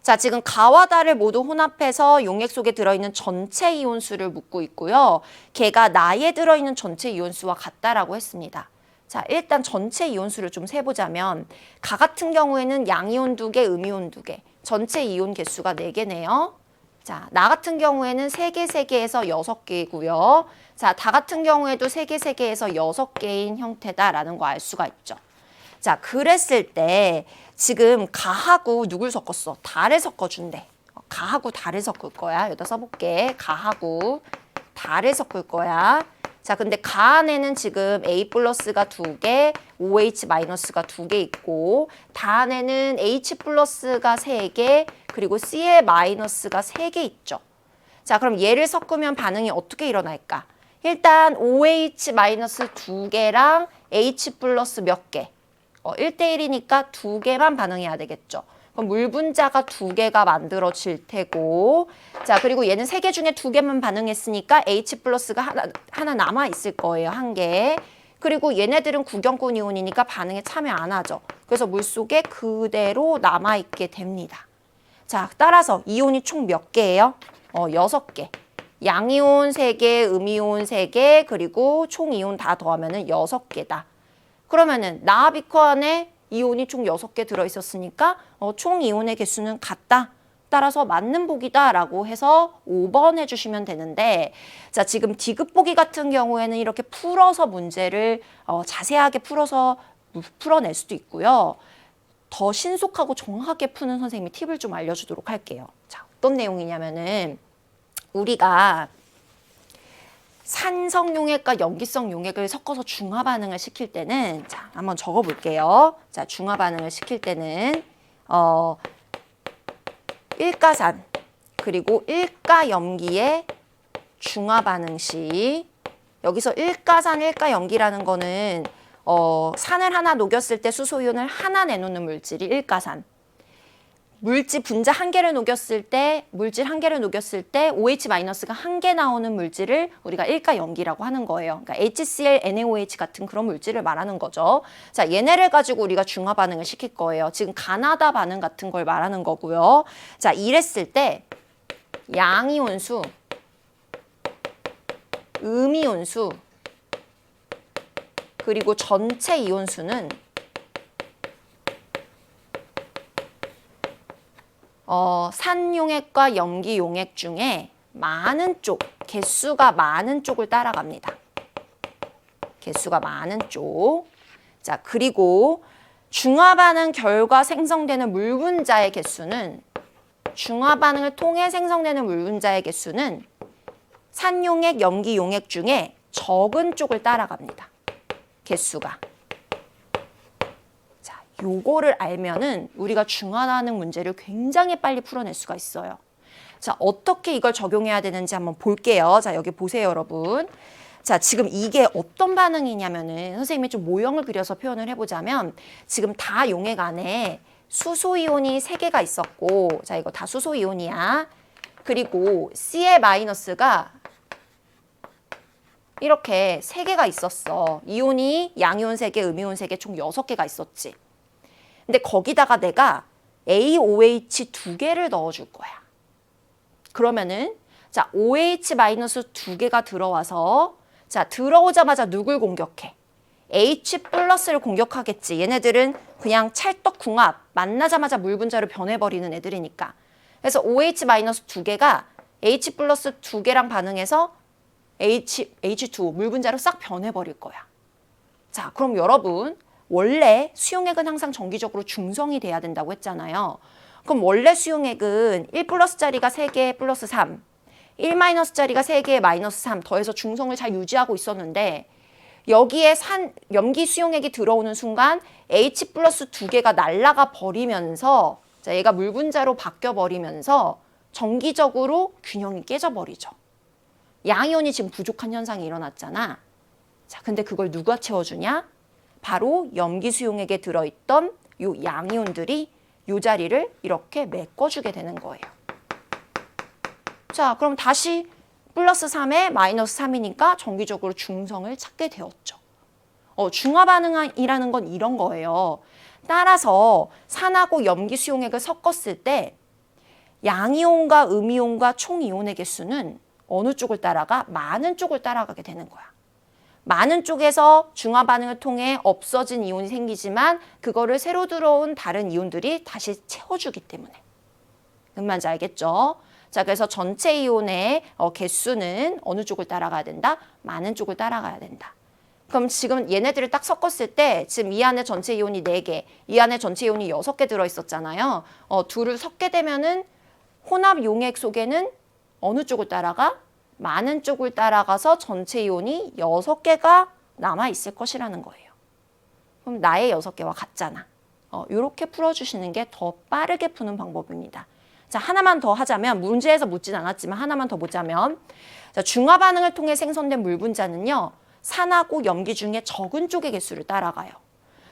[SPEAKER 1] 자, 지금 가와 다를 모두 혼합해서 용액 속에 들어있는 전체 이온수를 묻고 있고요. 걔가 나에 들어있는 전체 이온수와 같다라고 했습니다. 자, 일단 전체 이온수를 좀 세보자면 가 같은 경우에는 양이온 2개, 음이온 2개, 전체 이온 개수가 4개네요. 자, 나 같은 경우에는 3개, 3개에서 6개고요. 자, 다 같은 경우에도 3개, 3개에서 6개인 형태다라는 거 알 수가 있죠. 자, 그랬을 때 지금 가하고 누굴 섞었어? 달을 섞어준대. 가하고 달을 섞을 거야. 여기다 써볼게. 가하고 달을 섞을 거야. 자, 근데 가 안에는 지금 A 플러스가 2개, OH-가 2개 있고, 다 안에는 H 플러스가 3개, 그리고 C에 마이너스가 3개 있죠. 자, 그럼 얘를 섞으면 반응이 어떻게 일어날까? 일단 OH-2개랑 H 플러스 몇 개? 1대1이니까 2개만 반응해야 되겠죠. 그럼 물 분자가 2개가 만들어질 테고, 자, 그리고 얘는 3개 중에 2개만 반응했으니까 H 플러스가 하나 남아 있을 거예요. 1개. 그리고 얘네들은 구경꾼 이온이니까 반응에 참여 안 하죠. 그래서 물 속에 그대로 남아 있게 됩니다. 자, 따라서 이온이 총 몇 개예요? 6개. 양이온 3개, 음이온 3개, 그리고 총 이온 다 더하면은 6개다. 그러면은 나비커 안에 이온이 총 6개 들어있었으니까 총 이온의 개수는 같다. 따라서 맞는 보기다라고 해서 5번 해주시면 되는데, 자, 지금 디귿 보기 같은 경우에는 이렇게 풀어서 문제를 자세하게 풀어낼 수도 있고요. 더 신속하고 정확하게 푸는 선생님이 팁을 좀 알려주도록 할게요. 자, 어떤 내용이냐면은 우리가 산성 용액과 염기성 용액을 섞어서 중화 반응을 시킬 때는, 자, 한번 적어 볼게요. 자, 중화 반응을 시킬 때는 일가산 그리고 일가염기의 중화 반응 시, 여기서 일가산, 일가염기라는 거는 산을 하나 녹였을 때 수소이온을 하나 내놓는 물질이 일가산. 물질 분자 한 개를 녹였을 때, 물질 한 개를 녹였을 때 OH-가 한 개 나오는 물질을 우리가 일가염기라고 하는 거예요. 그러니까 HCl, NaOH 같은 그런 물질을 말하는 거죠. 자, 얘네를 가지고 우리가 중화 반응을 시킬 거예요. 지금 가나다 반응 같은 걸 말하는 거고요. 자, 이랬을 때 양이온수 음이온수 그리고 전체 이온수는 산용액과 염기용액 중에 많은 쪽, 개수가 많은 쪽을 따라갑니다. 개수가 많은 쪽. 자, 그리고 중화반응 결과 생성되는 물 분자의 개수는 중화반응을 통해 생성되는 물 분자의 개수는 산용액, 염기용액 중에 적은 쪽을 따라갑니다. 개수가. 자, 요거를 알면은 우리가 중화반응 문제를 굉장히 빨리 풀어낼 수가 있어요. 자, 어떻게 이걸 적용해야 되는지 한번 볼게요. 자, 여기 보세요, 여러분. 자, 지금 이게 어떤 반응이냐면은 선생님이 좀 모형을 그려서 표현을 해보자면 지금 다 용액 안에 수소이온이 3개가 있었고, 자, 이거 다 수소이온이야. 그리고 C의 마이너스가 이렇게 3개가 있었어. 이온이 양이온 3개, 음이온 3개, 총 6개가 있었지. 근데 거기다가 내가 AOH 2개를 넣어줄 거야. 그러면은 자, OH 마이너스 2개가 들어와서 자, 들어오자마자 누굴 공격해? H 플러스를 공격하겠지. 얘네들은 그냥 찰떡궁합, 만나자마자 물 분자로 변해버리는 애들이니까. 그래서 OH 마이너스 2개가 H 플러스 2개랑 반응해서 H2, 물 분자로 싹 변해버릴 거야. 자, 그럼 여러분, 원래 수용액은 항상 정기적으로 중성이 돼야 된다고 했잖아요. 그럼 원래 수용액은 1 플러스짜리가 3개 플러스 3, 1 마이너스짜리가 3개 마이너스 3 더해서 중성을 잘 유지하고 있었는데 여기에 염기 수용액이 들어오는 순간 H 플러스 2개가 날아가 버리면서 자, 얘가 물 분자로 바뀌어 버리면서 정기적으로 균형이 깨져 버리죠. 양이온이 지금 부족한 현상이 일어났잖아. 자, 근데 그걸 누가 채워주냐? 바로 염기 수용액에 들어있던 요 양이온들이 요 자리를 이렇게 메꿔주게 되는 거예요. 자, 그럼 다시 플러스 3에 마이너스 3이니까 정기적으로 중성을 찾게 되었죠. 중화 반응이라는 건 이런 거예요. 따라서 산하고 염기 수용액을 섞었을 때 양이온과 음이온과 총 이온의 개수는 어느 쪽을 따라가? 많은 쪽을 따라가게 되는 거야. 많은 쪽에서 중화 반응을 통해 없어진 이온이 생기지만 그거를 새로 들어온 다른 이온들이 다시 채워주기 때문에. 무슨 말인지 알겠죠? 자, 그래서 전체 이온의 개수는 어느 쪽을 따라가야 된다? 많은 쪽을 따라가야 된다. 그럼 지금 얘네들을 딱 섞었을 때 지금 이 안에 전체 이온이 4개, 이 안에 전체 이온이 6개 들어있었잖아요. 둘을 섞게 되면은 혼합 용액 속에는 어느 쪽을 따라가? 많은 쪽을 따라가서 전체 이온이 6개가 남아있을 것이라는 거예요. 그럼 나의 6개와 같잖아. 이렇게 풀어주시는 게 더 빠르게 푸는 방법입니다. 자, 하나만 더 하자면, 문제에서 묻진 않았지만 하나만 더 보자면, 자, 중화 반응을 통해 생성된 물 분자는요, 산하고 염기 중에 적은 쪽의 개수를 따라가요.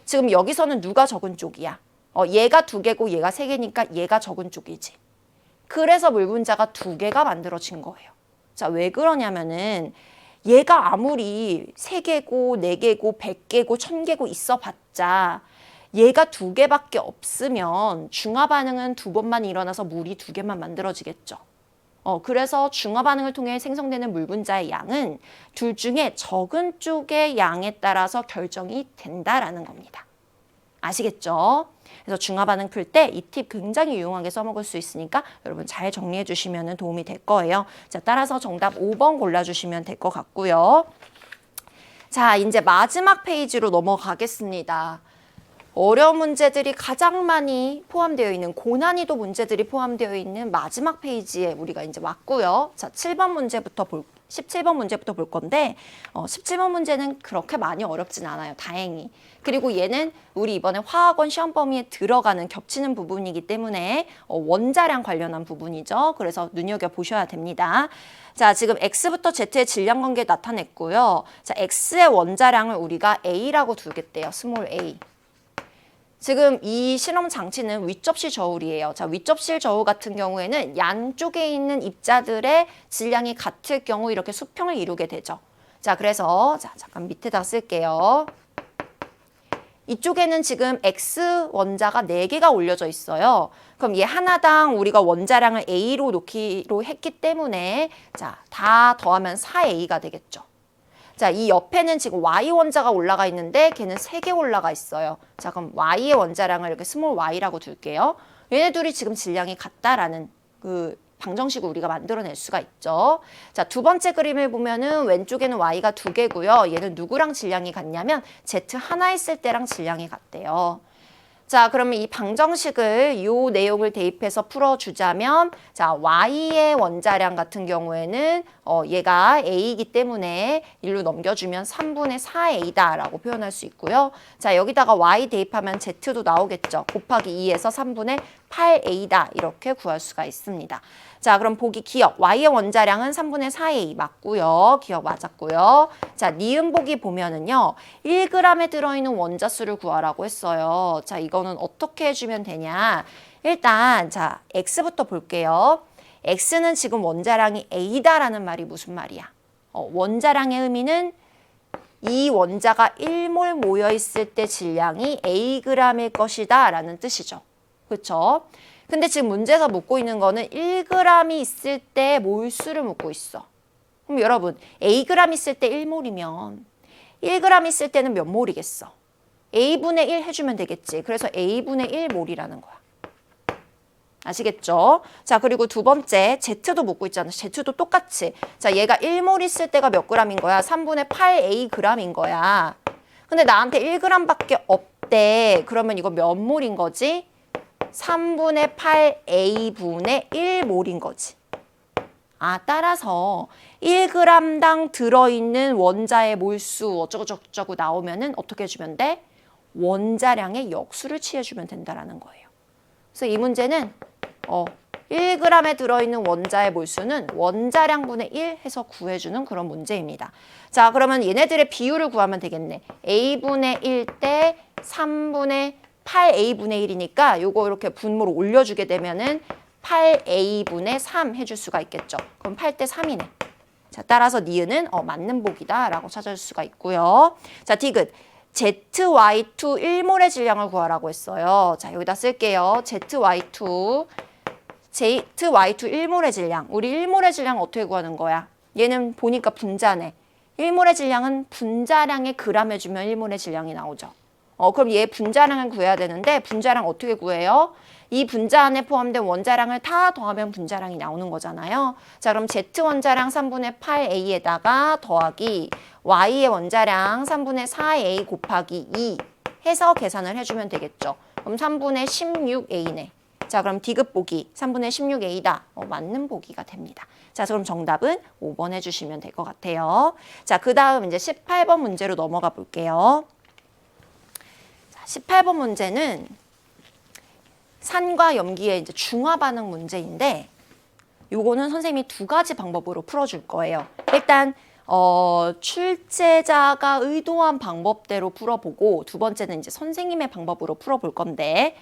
[SPEAKER 1] 지금 여기서는 누가 적은 쪽이야? 얘가 2개고 얘가 3개니까 얘가 적은 쪽이지. 그래서 물 분자가 2개가 만들어진 거예요. 자, 왜 그러냐면은 얘가 아무리 3개고 4개고 100개고 1000개고 있어 봤자 얘가 2개밖에 없으면 중화 반응은 2번만 일어나서 물이 2개만 만들어지겠죠. 그래서 중화 반응을 통해 생성되는 물 분자의 양은 둘 중에 적은 쪽의 양에 따라서 결정이 된다라는 겁니다. 아시겠죠? 그래서 중화 반응 풀 때 이 팁 굉장히 유용하게 써먹을 수 있으니까 여러분 잘 정리해 주시면 도움이 될 거예요. 자, 따라서 정답 5번 골라주시면 될 것 같고요. 자, 이제 마지막 페이지로 넘어가겠습니다. 어려운 문제들이 가장 많이 포함되어 있는 고난이도 문제들이 포함되어 있는 마지막 페이지에 우리가 이제 왔고요. 자, 17번 문제부터 볼 건데 17번 문제는 그렇게 많이 어렵진 않아요. 다행히. 그리고 얘는 우리 이번에 화학원 시험 범위에 들어가는 겹치는 부분이기 때문에 원자량 관련한 부분이죠. 그래서 눈여겨보셔야 됩니다. 자, 지금 X부터 Z의 질량 관계 나타냈고요. 자, X의 원자량을 우리가 A라고 두겠대요. 스몰 a. 지금 이 실험 장치는 윗접시 저울이에요. 자, 윗접시 저울 같은 경우에는 양쪽에 있는 입자들의 질량이 같을 경우 이렇게 수평을 이루게 되죠. 자, 그래서 자, 잠깐 밑에다 쓸게요. 이쪽에는 지금 X 원자가 4개가 올려져 있어요. 그럼 얘 하나당 우리가 원자량을 A로 놓기로 했기 때문에 자, 다 더하면 4A가 되겠죠. 자, 이 옆에는 지금 Y 원자가 올라가 있는데 걔는 3개 올라가 있어요. 자, 그럼 Y의 원자량을 이렇게 스몰 y라고 둘게요. 얘네 둘이 지금 질량이 같다라는 그 방정식을 우리가 만들어낼 수가 있죠. 자, 두 번째 그림을 보면은 왼쪽에는 Y가 2개고요. 얘는 누구랑 질량이 같냐면 Z 하나 있을 때랑 질량이 같대요. 자, 그러면 이 방정식을 이 내용을 대입해서 풀어주자면 자, Y의 원자량 같은 경우에는 얘가 A이기 때문에 1로 넘겨주면 3분의 4A다 라고 표현할 수 있고요. 자, 여기다가 Y 대입하면 Z도 나오겠죠. 곱하기 2에서 3분의 8A다 이렇게 구할 수가 있습니다. 자, 그럼 보기 기억. Y의 원자량은 3분의 4A 맞고요. 기억 맞았고요. 자, 니은 보기 보면은요. 1g에 들어있는 원자 수를 구하라고 했어요. 자, 이거는 어떻게 해주면 되냐. 일단 자, X부터 볼게요. X는 지금 원자량이 A다라는 말이 무슨 말이야? 원자량의 의미는 이 원자가 1몰 모여있을 때 질량이 Ag일 것이다 라는 뜻이죠. 그렇죠? 근데 지금 문제에서 묻고 있는 거는 1g이 있을 때 몰수를 묻고 있어. 그럼 여러분, Ag 있을 때 1몰이면 1g 있을 때는 몇 몰이겠어? A분의 1 해주면 되겠지. 그래서 A분의 1몰이라는 거야. 아시겠죠? 자, 그리고 두 번째, Z도 묻고 있잖아. Z도 똑같이. 자, 얘가 1몰 있을 때가 몇 g인 거야? 3분의 8Ag인 거야. 근데 나한테 1g밖에 없대. 그러면 이거 몇 몰인 거지? 3분의 8A분의 1몰인 거지. 아, 따라서 1g당 들어있는 원자의 몰수 어쩌고저쩌고 나오면은 어떻게 해주면 돼? 원자량의 역수를 취해주면 된다라는 거예요. 그래서 이 문제는 1g에 들어있는 원자의 몰수는 원자량분의 1 해서 구해주는 그런 문제입니다. 자, 그러면 얘네들의 비율을 구하면 되겠네. A분의 1 대 3분의 8A분의 1이니까 요거 이렇게 분모로 올려주게 되면은 8A분의 3 해줄 수가 있겠죠. 그럼 8 대 3이네. 자, 따라서 니은은 맞는 복이다 라고 찾아줄 수가 있고요. 자, 디귿. ZY2 1몰의 질량을 구하라고 했어요. 자, 여기다 쓸게요. ZY2 1몰의 질량. 우리 1몰의 질량 어떻게 구하는 거야? 얘는 보니까 분자네. 1몰의 질량은 분자량의 그램 해주면 1몰의 질량이 나오죠. 그럼 얘 분자량을 구해야 되는데 분자량 어떻게 구해요? 이 분자 안에 포함된 원자량을 다 더하면 분자량이 나오는 거잖아요. 자, 그럼 Z 원자량 3분의 8A에다가 더하기 Y의 원자량 3분의 4A 곱하기 2 해서 계산을 해주면 되겠죠. 그럼 3분의 16A네. 자, 그럼 디귿 보기 3분의 16A다. 맞는 보기가 됩니다. 자, 그럼 정답은 5번 해주시면 될 것 같아요. 자, 그 다음 이제 18번 문제로 넘어가 볼게요. 18번 문제는 산과 염기의 이제 중화 반응 문제인데 요거는 선생님이 두 가지 방법으로 풀어줄 거예요. 일단 출제자가 의도한 방법대로 풀어보고 두 번째는 이제 선생님의 방법으로 풀어볼 건데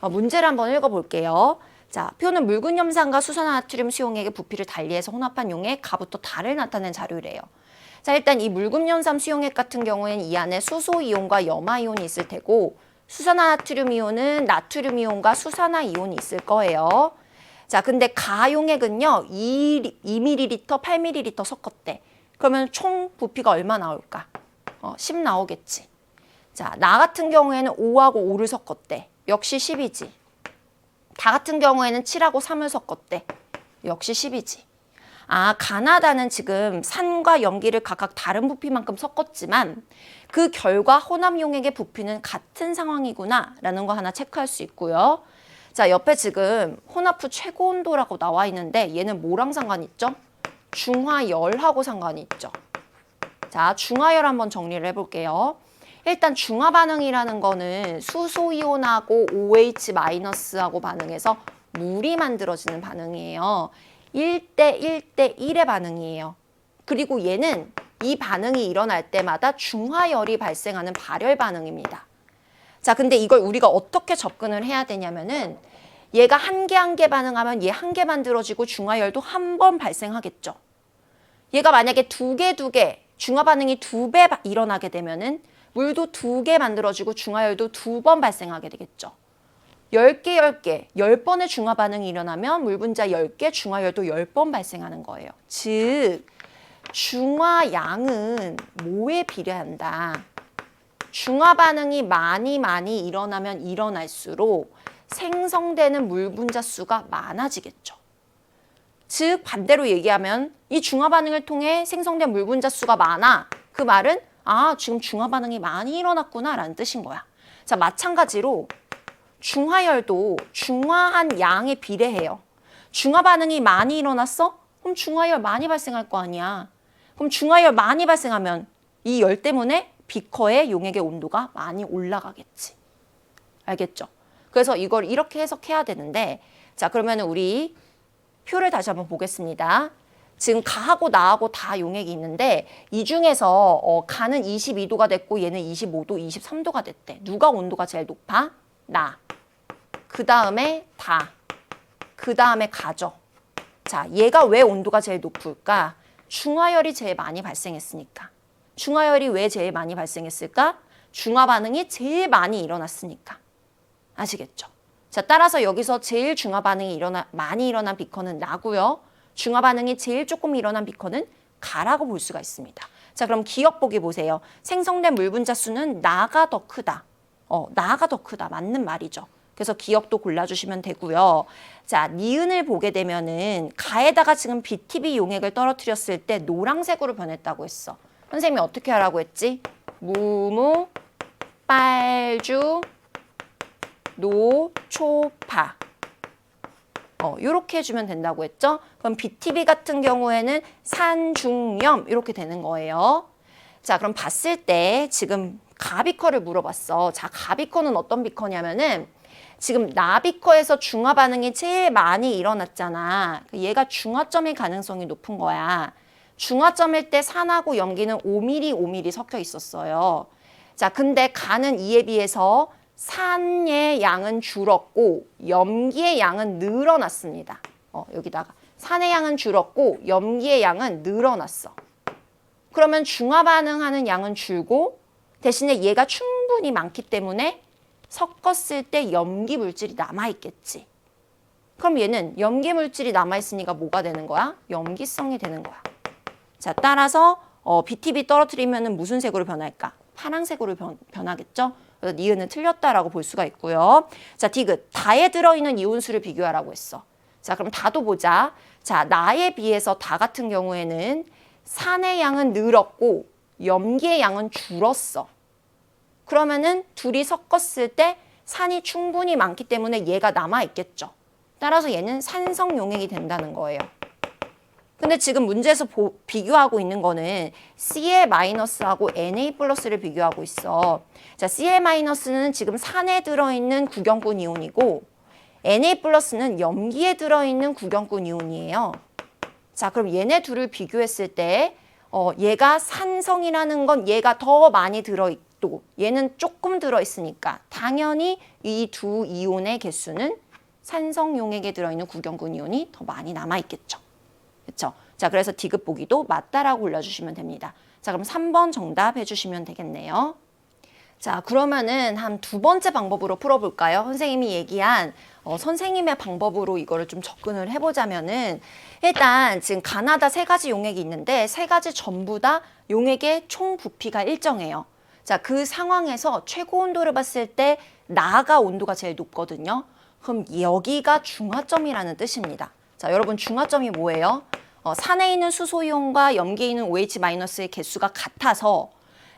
[SPEAKER 1] 문제를 한번 읽어볼게요. 자, 표는 묽은 염산과 수산화나트륨 수용액의 부피를 달리해서 혼합한 용액 가부터 달을 나타낸 자료래요. 자, 일단 이 묽은 염산 수용액 같은 경우에는 이 안에 수소이온과 염화이온이 있을 테고 수산화나트륨 이온은 나트륨 이온과 수산화 이온이 있을 거예요. 자, 근데 가용액은요 2ml, 8ml 섞었대. 그러면 총 부피가 얼마 나올까? 10 나오겠지. 자, 나 같은 경우에는 5하고 5를 섞었대. 역시 10이지. 다 같은 경우에는 7하고 3을 섞었대. 역시 10이지. 아, 가나다는 지금 산과 염기를 각각 다른 부피만큼 섞었지만 그 결과 혼합용액의 부피는 같은 상황이구나 라는 거 하나 체크할 수 있고요. 자, 옆에 지금 혼합 후 최고 온도라고 나와 있는데 얘는 뭐랑 상관이 있죠? 중화열하고 상관이 있죠. 자, 중화열 한번 정리를 해볼게요. 일단 중화 반응이라는 거는 수소이온하고 OH-하고 반응해서 물이 만들어지는 반응이에요. 1대 1대 1의 반응이에요. 그리고 얘는 이 반응이 일어날 때마다 중화열이 발생하는 발열 반응입니다. 자, 근데 이걸 우리가 어떻게 접근을 해야 되냐면은 얘가 한 개 반응하면 얘 한 개 만들어지고 중화열도 한 번 발생하겠죠. 얘가 만약에 두 개 중화 반응이 2배 일어나게 되면은 물도 2개 만들어지고 중화열도 2번 발생하게 되겠죠. 10개, 10번의 중화 반응이 일어나면 물 분자 10개, 중화열도 10번 발생하는 거예요. 즉, 중화양은 뭐에 비례한다? 중화 반응이 많이 일어나면 일어날수록 생성되는 물 분자 수가 많아지겠죠. 즉, 반대로 얘기하면 이 중화 반응을 통해 생성된 물 분자 수가 많아. 그 말은 지금 중화 반응이 많이 일어났구나 라는 뜻인 거야. 자, 마찬가지로 중화열도 중화한 양에 비례해요. 중화 반응이 많이 일어났어? 그럼 중화열 많이 발생할 거 아니야. 그럼 중화열 많이 발생하면 이 열 때문에 비커의 용액의 온도가 많이 올라가겠지. 알겠죠? 그래서 이걸 이렇게 해석해야 되는데, 자, 그러면 우리 표를 다시 한번 보겠습니다. 지금 가하고 나하고 다 용액이 있는데 이 중에서 가는 22도가 됐고 얘는 25도, 23도가 됐대. 누가 온도가 제일 높아? 나. 그 다음에 다. 그 다음에 가죠. 자, 얘가 왜 온도가 제일 높을까? 중화열이 제일 많이 발생했으니까. 중화열이 왜 제일 많이 발생했을까? 중화 반응이 제일 많이 일어났으니까. 아시겠죠? 자, 따라서 여기서 제일 중화 반응이 많이 일어난 비커는 나고요. 중화 반응이 제일 조금 일어난 비커는 가라고 볼 수가 있습니다. 자, 그럼 기억 보기 보세요. 생성된 물 분자 수는 나가 더 크다. 나가 더 크다. 맞는 말이죠. 그래서 기억도 골라주시면 되고요. 자, 니은을 보게 되면은 가에다가 지금 BTB 용액을 떨어뜨렸을 때 노란색으로 변했다고 했어. 선생님이 어떻게 하라고 했지? 무무, 빨주, 노초파. 이렇게 해주면 된다고 했죠? 그럼 BTB 같은 경우에는 산중염 이렇게 되는 거예요. 자, 그럼 봤을 때 지금 가비커를 물어봤어. 자, 가비커는 어떤 비커냐면은 지금 나비커에서 중화 반응이 제일 많이 일어났잖아. 얘가 중화점일 가능성이 높은 거야. 중화점일 때 산하고 염기는 5mm 섞여 있었어요. 자, 근데 가는 이에 비해서 산의 양은 줄었고 염기의 양은 늘어났습니다. 여기다가 산의 양은 줄었고 염기의 양은 늘어났어. 그러면 중화 반응하는 양은 줄고 대신에 얘가 충분히 많기 때문에 섞었을 때 염기 물질이 남아있겠지. 그럼 얘는 염기 물질이 남아있으니까 뭐가 되는 거야? 염기성이 되는 거야. 자, 따라서 BTB 떨어뜨리면 무슨 색으로 변할까? 파란색으로 변하겠죠? 그래서 니은은 틀렸다라고 볼 수가 있고요. 자, 디귿. 다에 들어있는 이온수를 비교하라고 했어. 자, 그럼 다도 보자. 자, 나에 비해서 다 같은 경우에는 산의 양은 늘었고 염기의 양은 줄었어. 그러면은 둘이 섞었을 때 산이 충분히 많기 때문에 얘가 남아있겠죠. 따라서 얘는 산성 용액이 된다는 거예요. 근데 지금 문제에서 비교하고 있는 거는 Cl-하고 Na+를 비교하고 있어. 자, Cl-는 지금 산에 들어있는 구경꾼 이온이고 Na+는 염기에 들어있는 구경꾼 이온이에요. 자, 그럼 얘네 둘을 비교했을 때 얘가 산성이라는 건 얘가 더 많이 들어있고 또 얘는 조금 들어있으니까 당연히 이 두 이온의 개수는 산성 용액에 들어있는 구경꾼 이온이 더 많이 남아있겠죠. 그렇죠? 자, 그래서 디귿 보기도 맞다라고 골라주시면 됩니다. 자, 그럼 3번 정답 해주시면 되겠네요. 자, 그러면은 한 두 번째 방법으로 풀어볼까요? 선생님이 얘기한 선생님의 방법으로 이거를 좀 접근을 해보자면은 일단 지금 가나다 3가지 용액이 있는데 3가지 전부 다 용액의 총 부피가 일정해요. 자, 그 상황에서 최고 온도를 봤을 때 나가 온도가 제일 높거든요. 그럼 여기가 중화점이라는 뜻입니다. 자, 여러분 중화점이 뭐예요? 산에 있는 수소이온과 염기에 있는 OH-의 개수가 같아서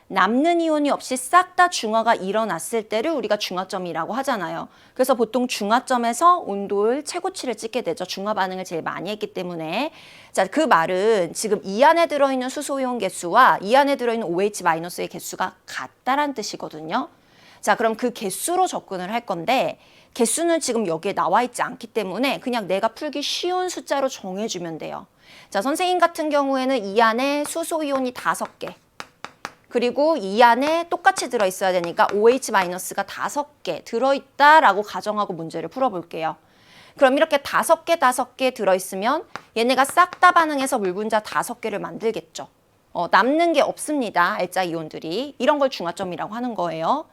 [SPEAKER 1] 남는 이온이 없이 싹 다 중화가 일어났을 때를 우리가 중화점이라고 하잖아요. 그래서 보통 중화점에서 온도를 최고치를 찍게 되죠. 중화 반응을 제일 많이 했기 때문에. 자, 그 말은 지금 이 안에 들어있는 수소이온 개수와 이 안에 들어있는 OH-의 개수가 같다란 뜻이거든요. 자, 그럼 그 개수로 접근을 할 건데 개수는 지금 여기에 나와 있지 않기 때문에 그냥 내가 풀기 쉬운 숫자로 정해주면 돼요. 자, 선생님 같은 경우에는 이 안에 수소이온이 5개. 그리고 이 안에 똑같이 들어있어야 되니까 OH-가 5개 들어있다라고 가정하고 문제를 풀어볼게요. 그럼 이렇게 5개 들어있으면 얘네가 싹 다 반응해서 물 분자 5개를 만들겠죠. 남는 게 없습니다. L자 이온들이. 이런 걸 중화점이라고 하는 거예요.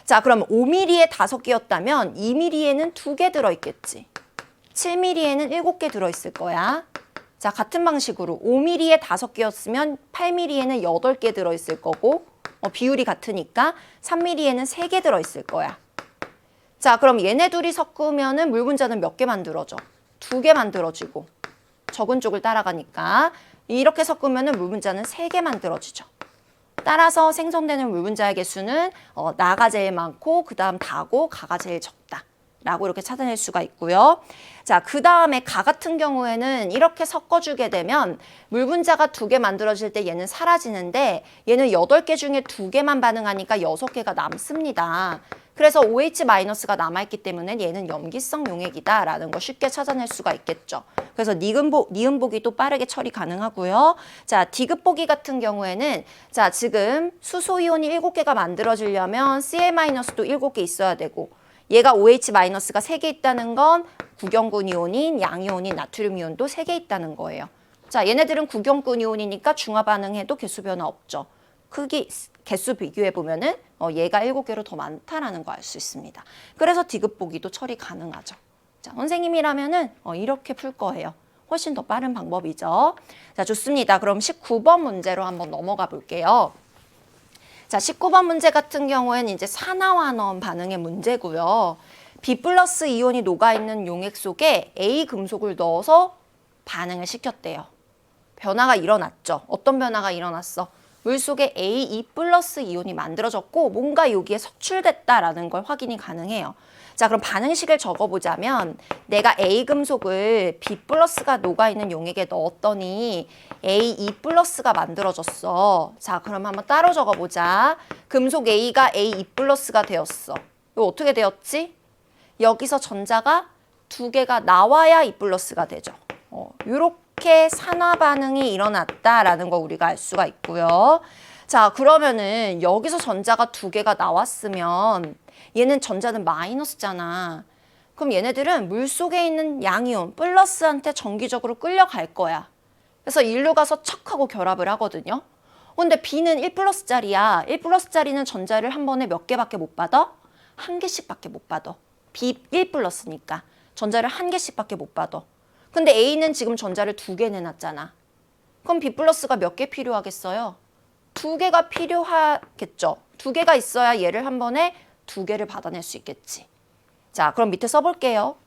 [SPEAKER 1] 자, 그럼 5mm에 5개였다면 2mm에는 2개 들어있겠지. 7mm에는 7개 들어있을 거야. 자, 같은 방식으로 5mm에 5개였으면 8mm에는 8개 들어있을 거고 비율이 같으니까 3mm에는 3개 들어있을 거야. 자, 그럼 얘네 둘이 섞으면은 물 분자는 몇 개 만들어져? 2개 만들어지고 적은 쪽을 따라가니까 이렇게 섞으면은 물 분자는 3개 만들어지죠. 따라서 생성되는 물 분자의 개수는 나가 제일 많고 그 다음 다고 가가 제일 적다. 라고 이렇게 찾아낼 수가 있고요. 자, 그 다음에 가 같은 경우에는 이렇게 섞어주게 되면 물 분자가 2개 만들어질 때 얘는 사라지는데 얘는 8개 중에 2개만 반응하니까 6개가 남습니다. 그래서 OH-가 남아있기 때문에 얘는 염기성 용액이다라는 걸 쉽게 찾아낼 수가 있겠죠. 그래서 니은 보기도 빠르게 처리 가능하고요. 자, 디귿 보기 같은 경우에는 자, 지금 수소이온이 7개가 만들어지려면 Cl-도 7개 있어야 되고 얘가 OH-가 3개 있다는 건 구경군 이온인 양이온인 나트륨 이온도 3개 있다는 거예요. 자, 얘네들은 구경군 이온이니까 중화 반응해도 개수 변화 없죠. 크기 개수 비교해 보면은 얘가 7개로 더 많다라는 거 알 수 있습니다. 그래서 디귿 보기도 처리 가능하죠. 자, 선생님이라면은 이렇게 풀 거예요. 훨씬 더 빠른 방법이죠. 자, 좋습니다. 그럼 19번 문제로 한번 넘어가 볼게요. 자, 19번 문제 같은 경우에는 이제 산화환원 반응의 문제고요. B+ 이온이 녹아있는 용액 속에 A 금속을 넣어서 반응을 시켰대요. 변화가 일어났죠. 어떤 변화가 일어났어? 물 속에 A2+ 이온이 만들어졌고 뭔가 여기에 석출됐다라는 걸 확인이 가능해요. 자, 그럼 반응식을 적어보자면 내가 A 금속을 B+가 녹아있는 용액에 넣었더니 A2+가 만들어졌어. 자, 그럼 한번 따로 적어보자. 금속 A가 A2+가 되었어. 이거 어떻게 되었지? 여기서 전자가 2개가 나와야 2+가 되죠. 이렇게 산화 반응이 일어났다라는 거 우리가 알 수가 있고요. 자, 그러면은 여기서 전자가 2개가 나왔으면 얘는 전자는 마이너스잖아. 그럼 얘네들은 물 속에 있는 양이온 플러스한테 정기적으로 끌려갈 거야. 그래서 일로 가서 척 하고 결합을 하거든요. 근데 B는 1+짜리야. 1+짜리는 전자를 한 번에 몇 개밖에 못 받아? 1개씩밖에 못 받아. B 1+니까 전자를 1개씩밖에 못 받아. 근데 A는 지금 전자를 2개 내놨잖아. 그럼 B+가 몇 개 필요하겠어요? 2개가 필요하겠죠. 2개가 있어야 얘를 한 번에 2개를 받아낼 수 있겠지. 자, 그럼 밑에 써볼게요.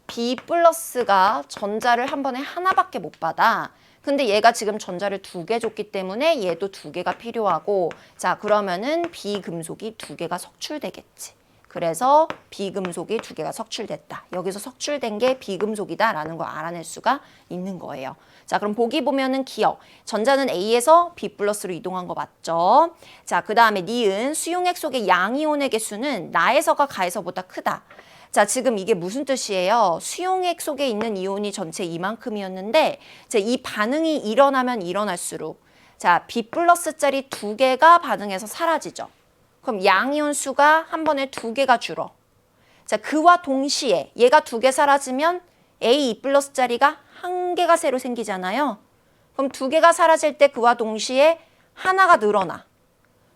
[SPEAKER 1] B+가 전자를 한 번에 하나밖에 못 받아. 근데 얘가 지금 전자를 2개 줬기 때문에 얘도 2개가 필요하고 자, 그러면은 B금속이 2개가 석출되겠지. 그래서 B금속이 2개가 석출됐다. 여기서 석출된 게 B금속이다라는 걸 알아낼 수가 있는 거예요. 자, 그럼 보기 보면은 기억. 전자는 A에서 B+로 이동한 거 맞죠? 자, 그 다음에 니은 수용액 속의 양이온의 개수는 나에서가 가에서보다 크다. 자, 지금 이게 무슨 뜻이에요? 수용액 속에 있는 이온이 전체 이만큼이었는데 이 반응이 일어나면 일어날수록 자, B+짜리 2개가 반응해서 사라지죠. 그럼 양이온 수가 한 번에 2개가 줄어. 자, 그와 동시에 얘가 2개 사라지면 A2+짜리가 1개가 새로 생기잖아요. 그럼 2개가 사라질 때 그와 동시에 하나가 늘어나.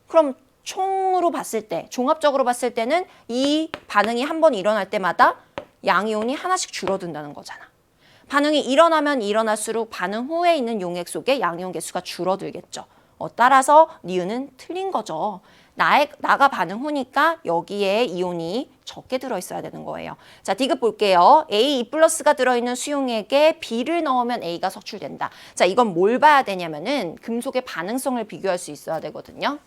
[SPEAKER 1] 그럼 총으로 봤을 때, 종합적으로 봤을 때는 이 반응이 한 번 일어날 때마다 양이온이 하나씩 줄어든다는 거잖아. 반응이 일어나면 일어날수록 반응 후에 있는 용액 속에 양이온 개수가 줄어들겠죠. 따라서 니은은 틀린 거죠. 나가 반응 후니까 여기에 이온이 적게 들어있어야 되는 거예요. 자, 디귿 볼게요. A2+가 들어있는 수용액에 B를 넣으면 A가 석출된다. 자, 이건 뭘 봐야 되냐면은 금속의 반응성을 비교할 수 있어야 되거든요.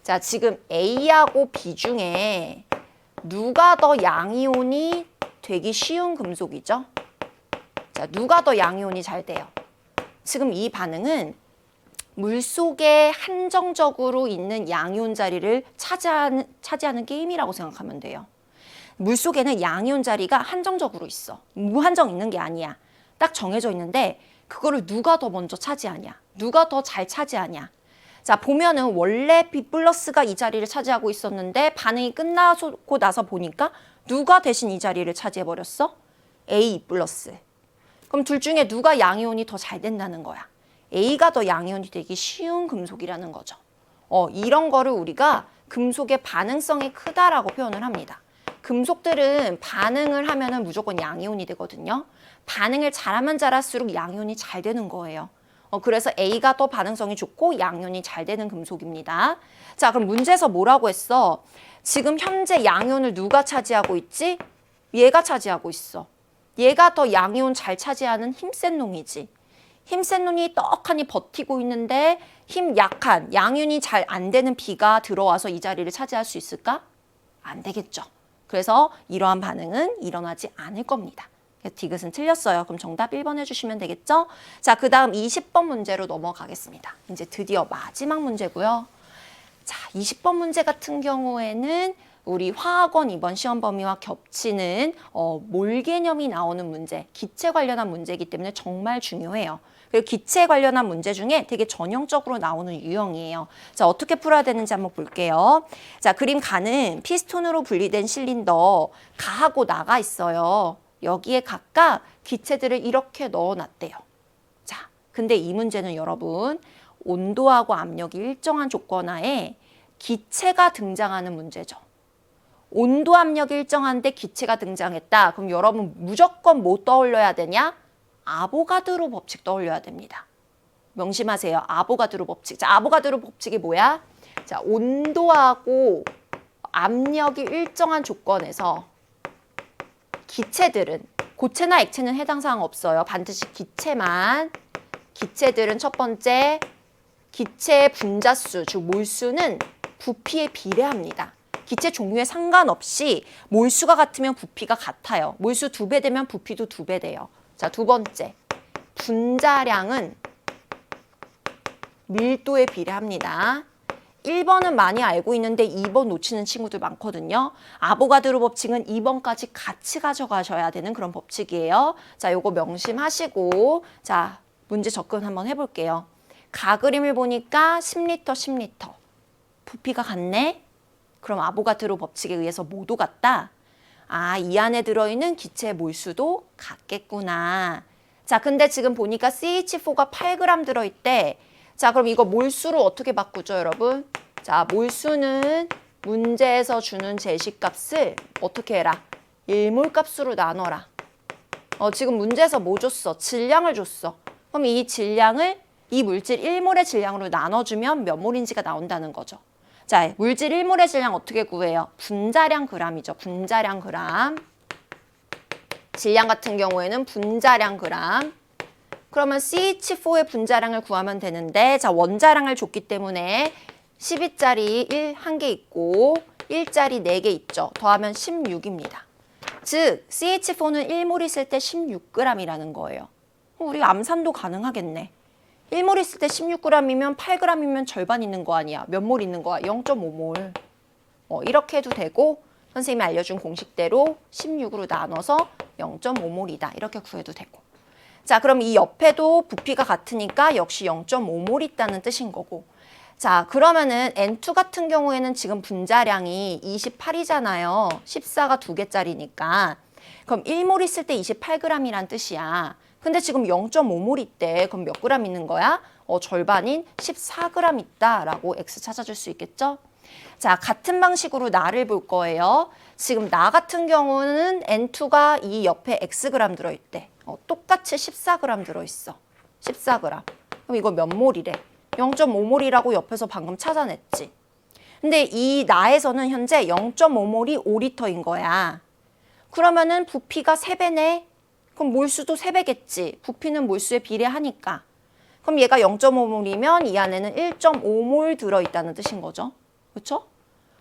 [SPEAKER 1] 자, 지금 A하고 B 중에 누가 더 양이온이 되기 쉬운 금속이죠? 자, 누가 더 양이온이 잘 돼요? 지금 이 반응은 물속에 한정적으로 있는 양이온 자리를 차지하는 게임이라고 생각하면 돼요. 물속에는 양이온 자리가 한정적으로 있어. 무한정 있는 게 아니야. 딱 정해져 있는데 그거를 누가 더 먼저 차지하냐? 누가 더 잘 차지하냐? 자, 보면은 원래 B+가 이 자리를 차지하고 있었는데 반응이 끝나고 나서 보니까 누가 대신 이 자리를 차지해버렸어? A+. 그럼 둘 중에 누가 양이온이 더 잘 된다는 거야? A가 더 양이온이 되기 쉬운 금속이라는 거죠. 이런 거를 우리가 금속의 반응성이 크다라고 표현을 합니다. 금속들은 반응을 하면은 무조건 양이온이 되거든요. 반응을 잘하면 잘할수록 양이온이 잘 되는 거예요. 그래서 A가 더 반응성이 좋고 양이온이 잘 되는 금속입니다. 자, 그럼 문제에서 뭐라고 했어? 지금 현재 양이온을 누가 차지하고 있지? 얘가 차지하고 있어. 얘가 더 양이온 잘 차지하는 힘센 놈이지. 힘센 놈이 떡하니 버티고 있는데 힘 약한 양이온이 잘 안 되는 B가 들어와서 이 자리를 차지할 수 있을까? 안 되겠죠. 그래서 이러한 반응은 일어나지 않을 겁니다. 디귿은 틀렸어요. 그럼 정답 1번 해주시면 되겠죠? 자, 그 다음 20번 문제로 넘어가겠습니다. 이제 드디어 마지막 문제고요. 자, 20번 문제 같은 경우에는 우리 화학원 이번 시험 범위와 겹치는 몰 개념이 나오는 문제, 기체 관련한 문제이기 때문에 정말 중요해요. 그리고 기체 관련한 문제 중에 되게 전형적으로 나오는 유형이에요. 자, 어떻게 풀어야 되는지 한번 볼게요. 자, 그림 가는 피스톤으로 분리된 실린더 가하고 나가 있어요. 여기에 각각 기체들을 이렇게 넣어놨대요. 자, 근데 이 문제는 여러분 온도하고 압력이 일정한 조건 하에 기체가 등장하는 문제죠. 온도 압력이 일정한데 기체가 등장했다. 그럼 여러분 무조건 뭐 떠올려야 되냐? 아보가드로 법칙 떠올려야 됩니다. 명심하세요. 아보가드로 법칙. 자, 아보가드로 법칙이 뭐야? 자, 온도하고 압력이 일정한 조건에서 기체들은 고체나 액체는 해당 사항 없어요. 반드시 기체만. 기체들은 첫 번째 기체의 분자수, 즉 몰수는 부피에 비례합니다. 기체 종류에 상관없이 몰수가 같으면 부피가 같아요. 몰수 2배 되면 부피도 2배 돼요. 자, 두 번째 분자량은 밀도에 비례합니다. 1번은 많이 알고 있는데 2번 놓치는 친구들 많거든요. 아보가드로 법칙은 2번까지 같이 가져가셔야 되는 그런 법칙이에요. 자, 요거 명심하시고 자, 문제 접근 한번 해볼게요. 가그림을 보니까 10리터, 10리터. 부피가 같네? 그럼 아보가드로 법칙에 의해서 모두 같다? 아, 이 안에 들어있는 기체의 몰수도 같겠구나. 자, 근데 지금 보니까 CH4가 8g 들어있대. 자, 그럼 이거 몰수로 어떻게 바꾸죠, 여러분? 자, 몰수는 문제에서 주는 제시값을 어떻게 해라? 1몰 값으로 나눠라. 지금 문제에서 뭐 줬어? 질량을 줬어. 그럼 이 질량을 이 물질 1몰의 질량으로 나눠주면 몇 몰인지가 나온다는 거죠. 자, 물질 1몰의 질량 어떻게 구해요? 분자량 g이죠. 분자량 g. 질량 같은 경우에는 분자량 g. 그러면 CH4의 분자량을 구하면 되는데 자, 원자량을 줬기 때문에 12짜리 1 한 개 있고 1짜리 4개 있죠. 더하면 16입니다. 즉 CH4는 1몰 있을 때 16g이라는 거예요. 우리 암산도 가능하겠네. 1몰 있을 때 16g이면 8g이면 절반 있는 거 아니야. 몇 몰 있는 거야? 0.5몰. 이렇게 해도 되고 선생님이 알려준 공식대로 16으로 나눠서 0.5몰이다. 이렇게 구해도 되고. 자, 그럼 이 옆에도 부피가 같으니까 역시 0.5몰 있다는 뜻인 거고. 자, 그러면은 N2 같은 경우에는 지금 분자량이 28이잖아요. 14가 2개짜리니까. 그럼 1몰 있을 때 28g이란 뜻이야. 근데 지금 0.5몰 있대. 그럼 몇 g 있는 거야? 절반인 14g 있다라고 X 찾아줄 수 있겠죠? 자, 같은 방식으로 나를 볼 거예요. 지금 나 같은 경우는 N2가 이 옆에 Xg 들어있대. 똑같이 14g 들어있어. 14g. 그럼 이거 몇 몰이래? 0.5몰이라고 옆에서 방금 찾아냈지. 근데 이 나에서는 현재 0.5몰이 5리터인 거야. 그러면은 부피가 3배네? 그럼 몰수도 3배겠지. 부피는 몰수에 비례하니까. 그럼 얘가 0.5몰이면 이 안에는 1.5몰 들어있다는 뜻인 거죠. 그렇죠?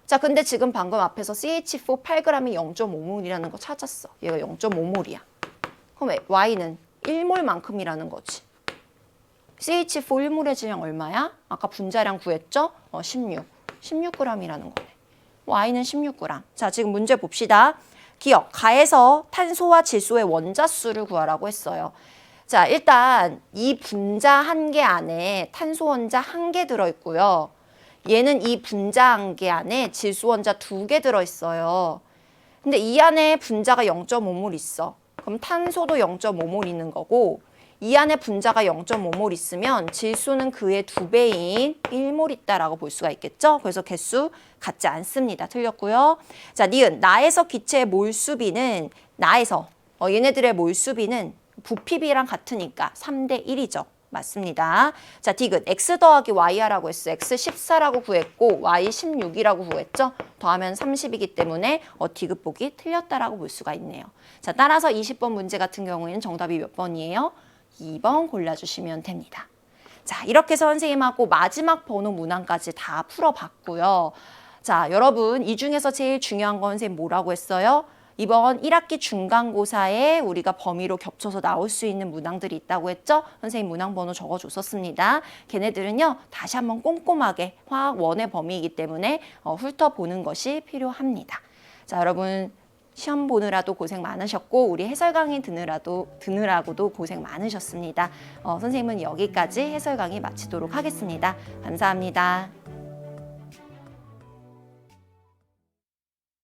[SPEAKER 1] 자, 근데 지금 방금 앞에서 CH4 8g이 0.5몰이라는 거 찾았어. 얘가 0.5몰이야. 그럼 Y는 1몰만큼이라는 거지. CH4 1몰의 질량 얼마야? 아까 분자량 구했죠? 16. 16g이라는 거네. Y는 16g. 자, 지금 문제 봅시다. 기억, 가에서 탄소와 질소의 원자수를 구하라고 했어요. 자, 일단 이 분자 한 개 안에 탄소 원자 1개 들어있고요. 얘는 이 분자 한 개 안에 질소 원자 2개 들어있어요. 근데 이 안에 분자가 0.5몰 있어. 그럼 탄소도 0.5몰 있는 거고 이 안에 분자가 0.5몰 있으면 질소는 그의 2배인 1몰 있다라고 볼 수가 있겠죠. 그래서 개수 같지 않습니다. 틀렸고요. 자, 니은 나에서 기체의 몰수비는 나에서 얘네들의 몰수비는 부피비랑 같으니까 3대 1이죠. 맞습니다. 자, 디귿 x 더하기 y하라고 했어. x 14라고 구했고 y 16이라고 구했죠. 더하면 30이기 때문에 디귿 보기 틀렸다라고 볼 수가 있네요. 자, 따라서 20번 문제 같은 경우에는 정답이 몇 번이에요? 2번 골라주시면 됩니다. 자, 이렇게 해서 선생님하고 마지막 번호 문항까지 다 풀어봤고요. 자, 여러분 이 중에서 제일 중요한 건 선생님 뭐라고 했어요? 이번 1학기 중간고사에 우리가 범위로 겹쳐서 나올 수 있는 문항들이 있다고 했죠? 선생님 문항 번호 적어줬었습니다. 걔네들은요, 다시 한번 꼼꼼하게 화학 원의 범위이기 때문에 훑어보는 것이 필요합니다. 자, 여러분 시험 보느라도 고생 많으셨고 우리 해설 강의 드느라고도 고생 많으셨습니다. 선생님은 여기까지 해설 강의 마치도록 하겠습니다. 감사합니다.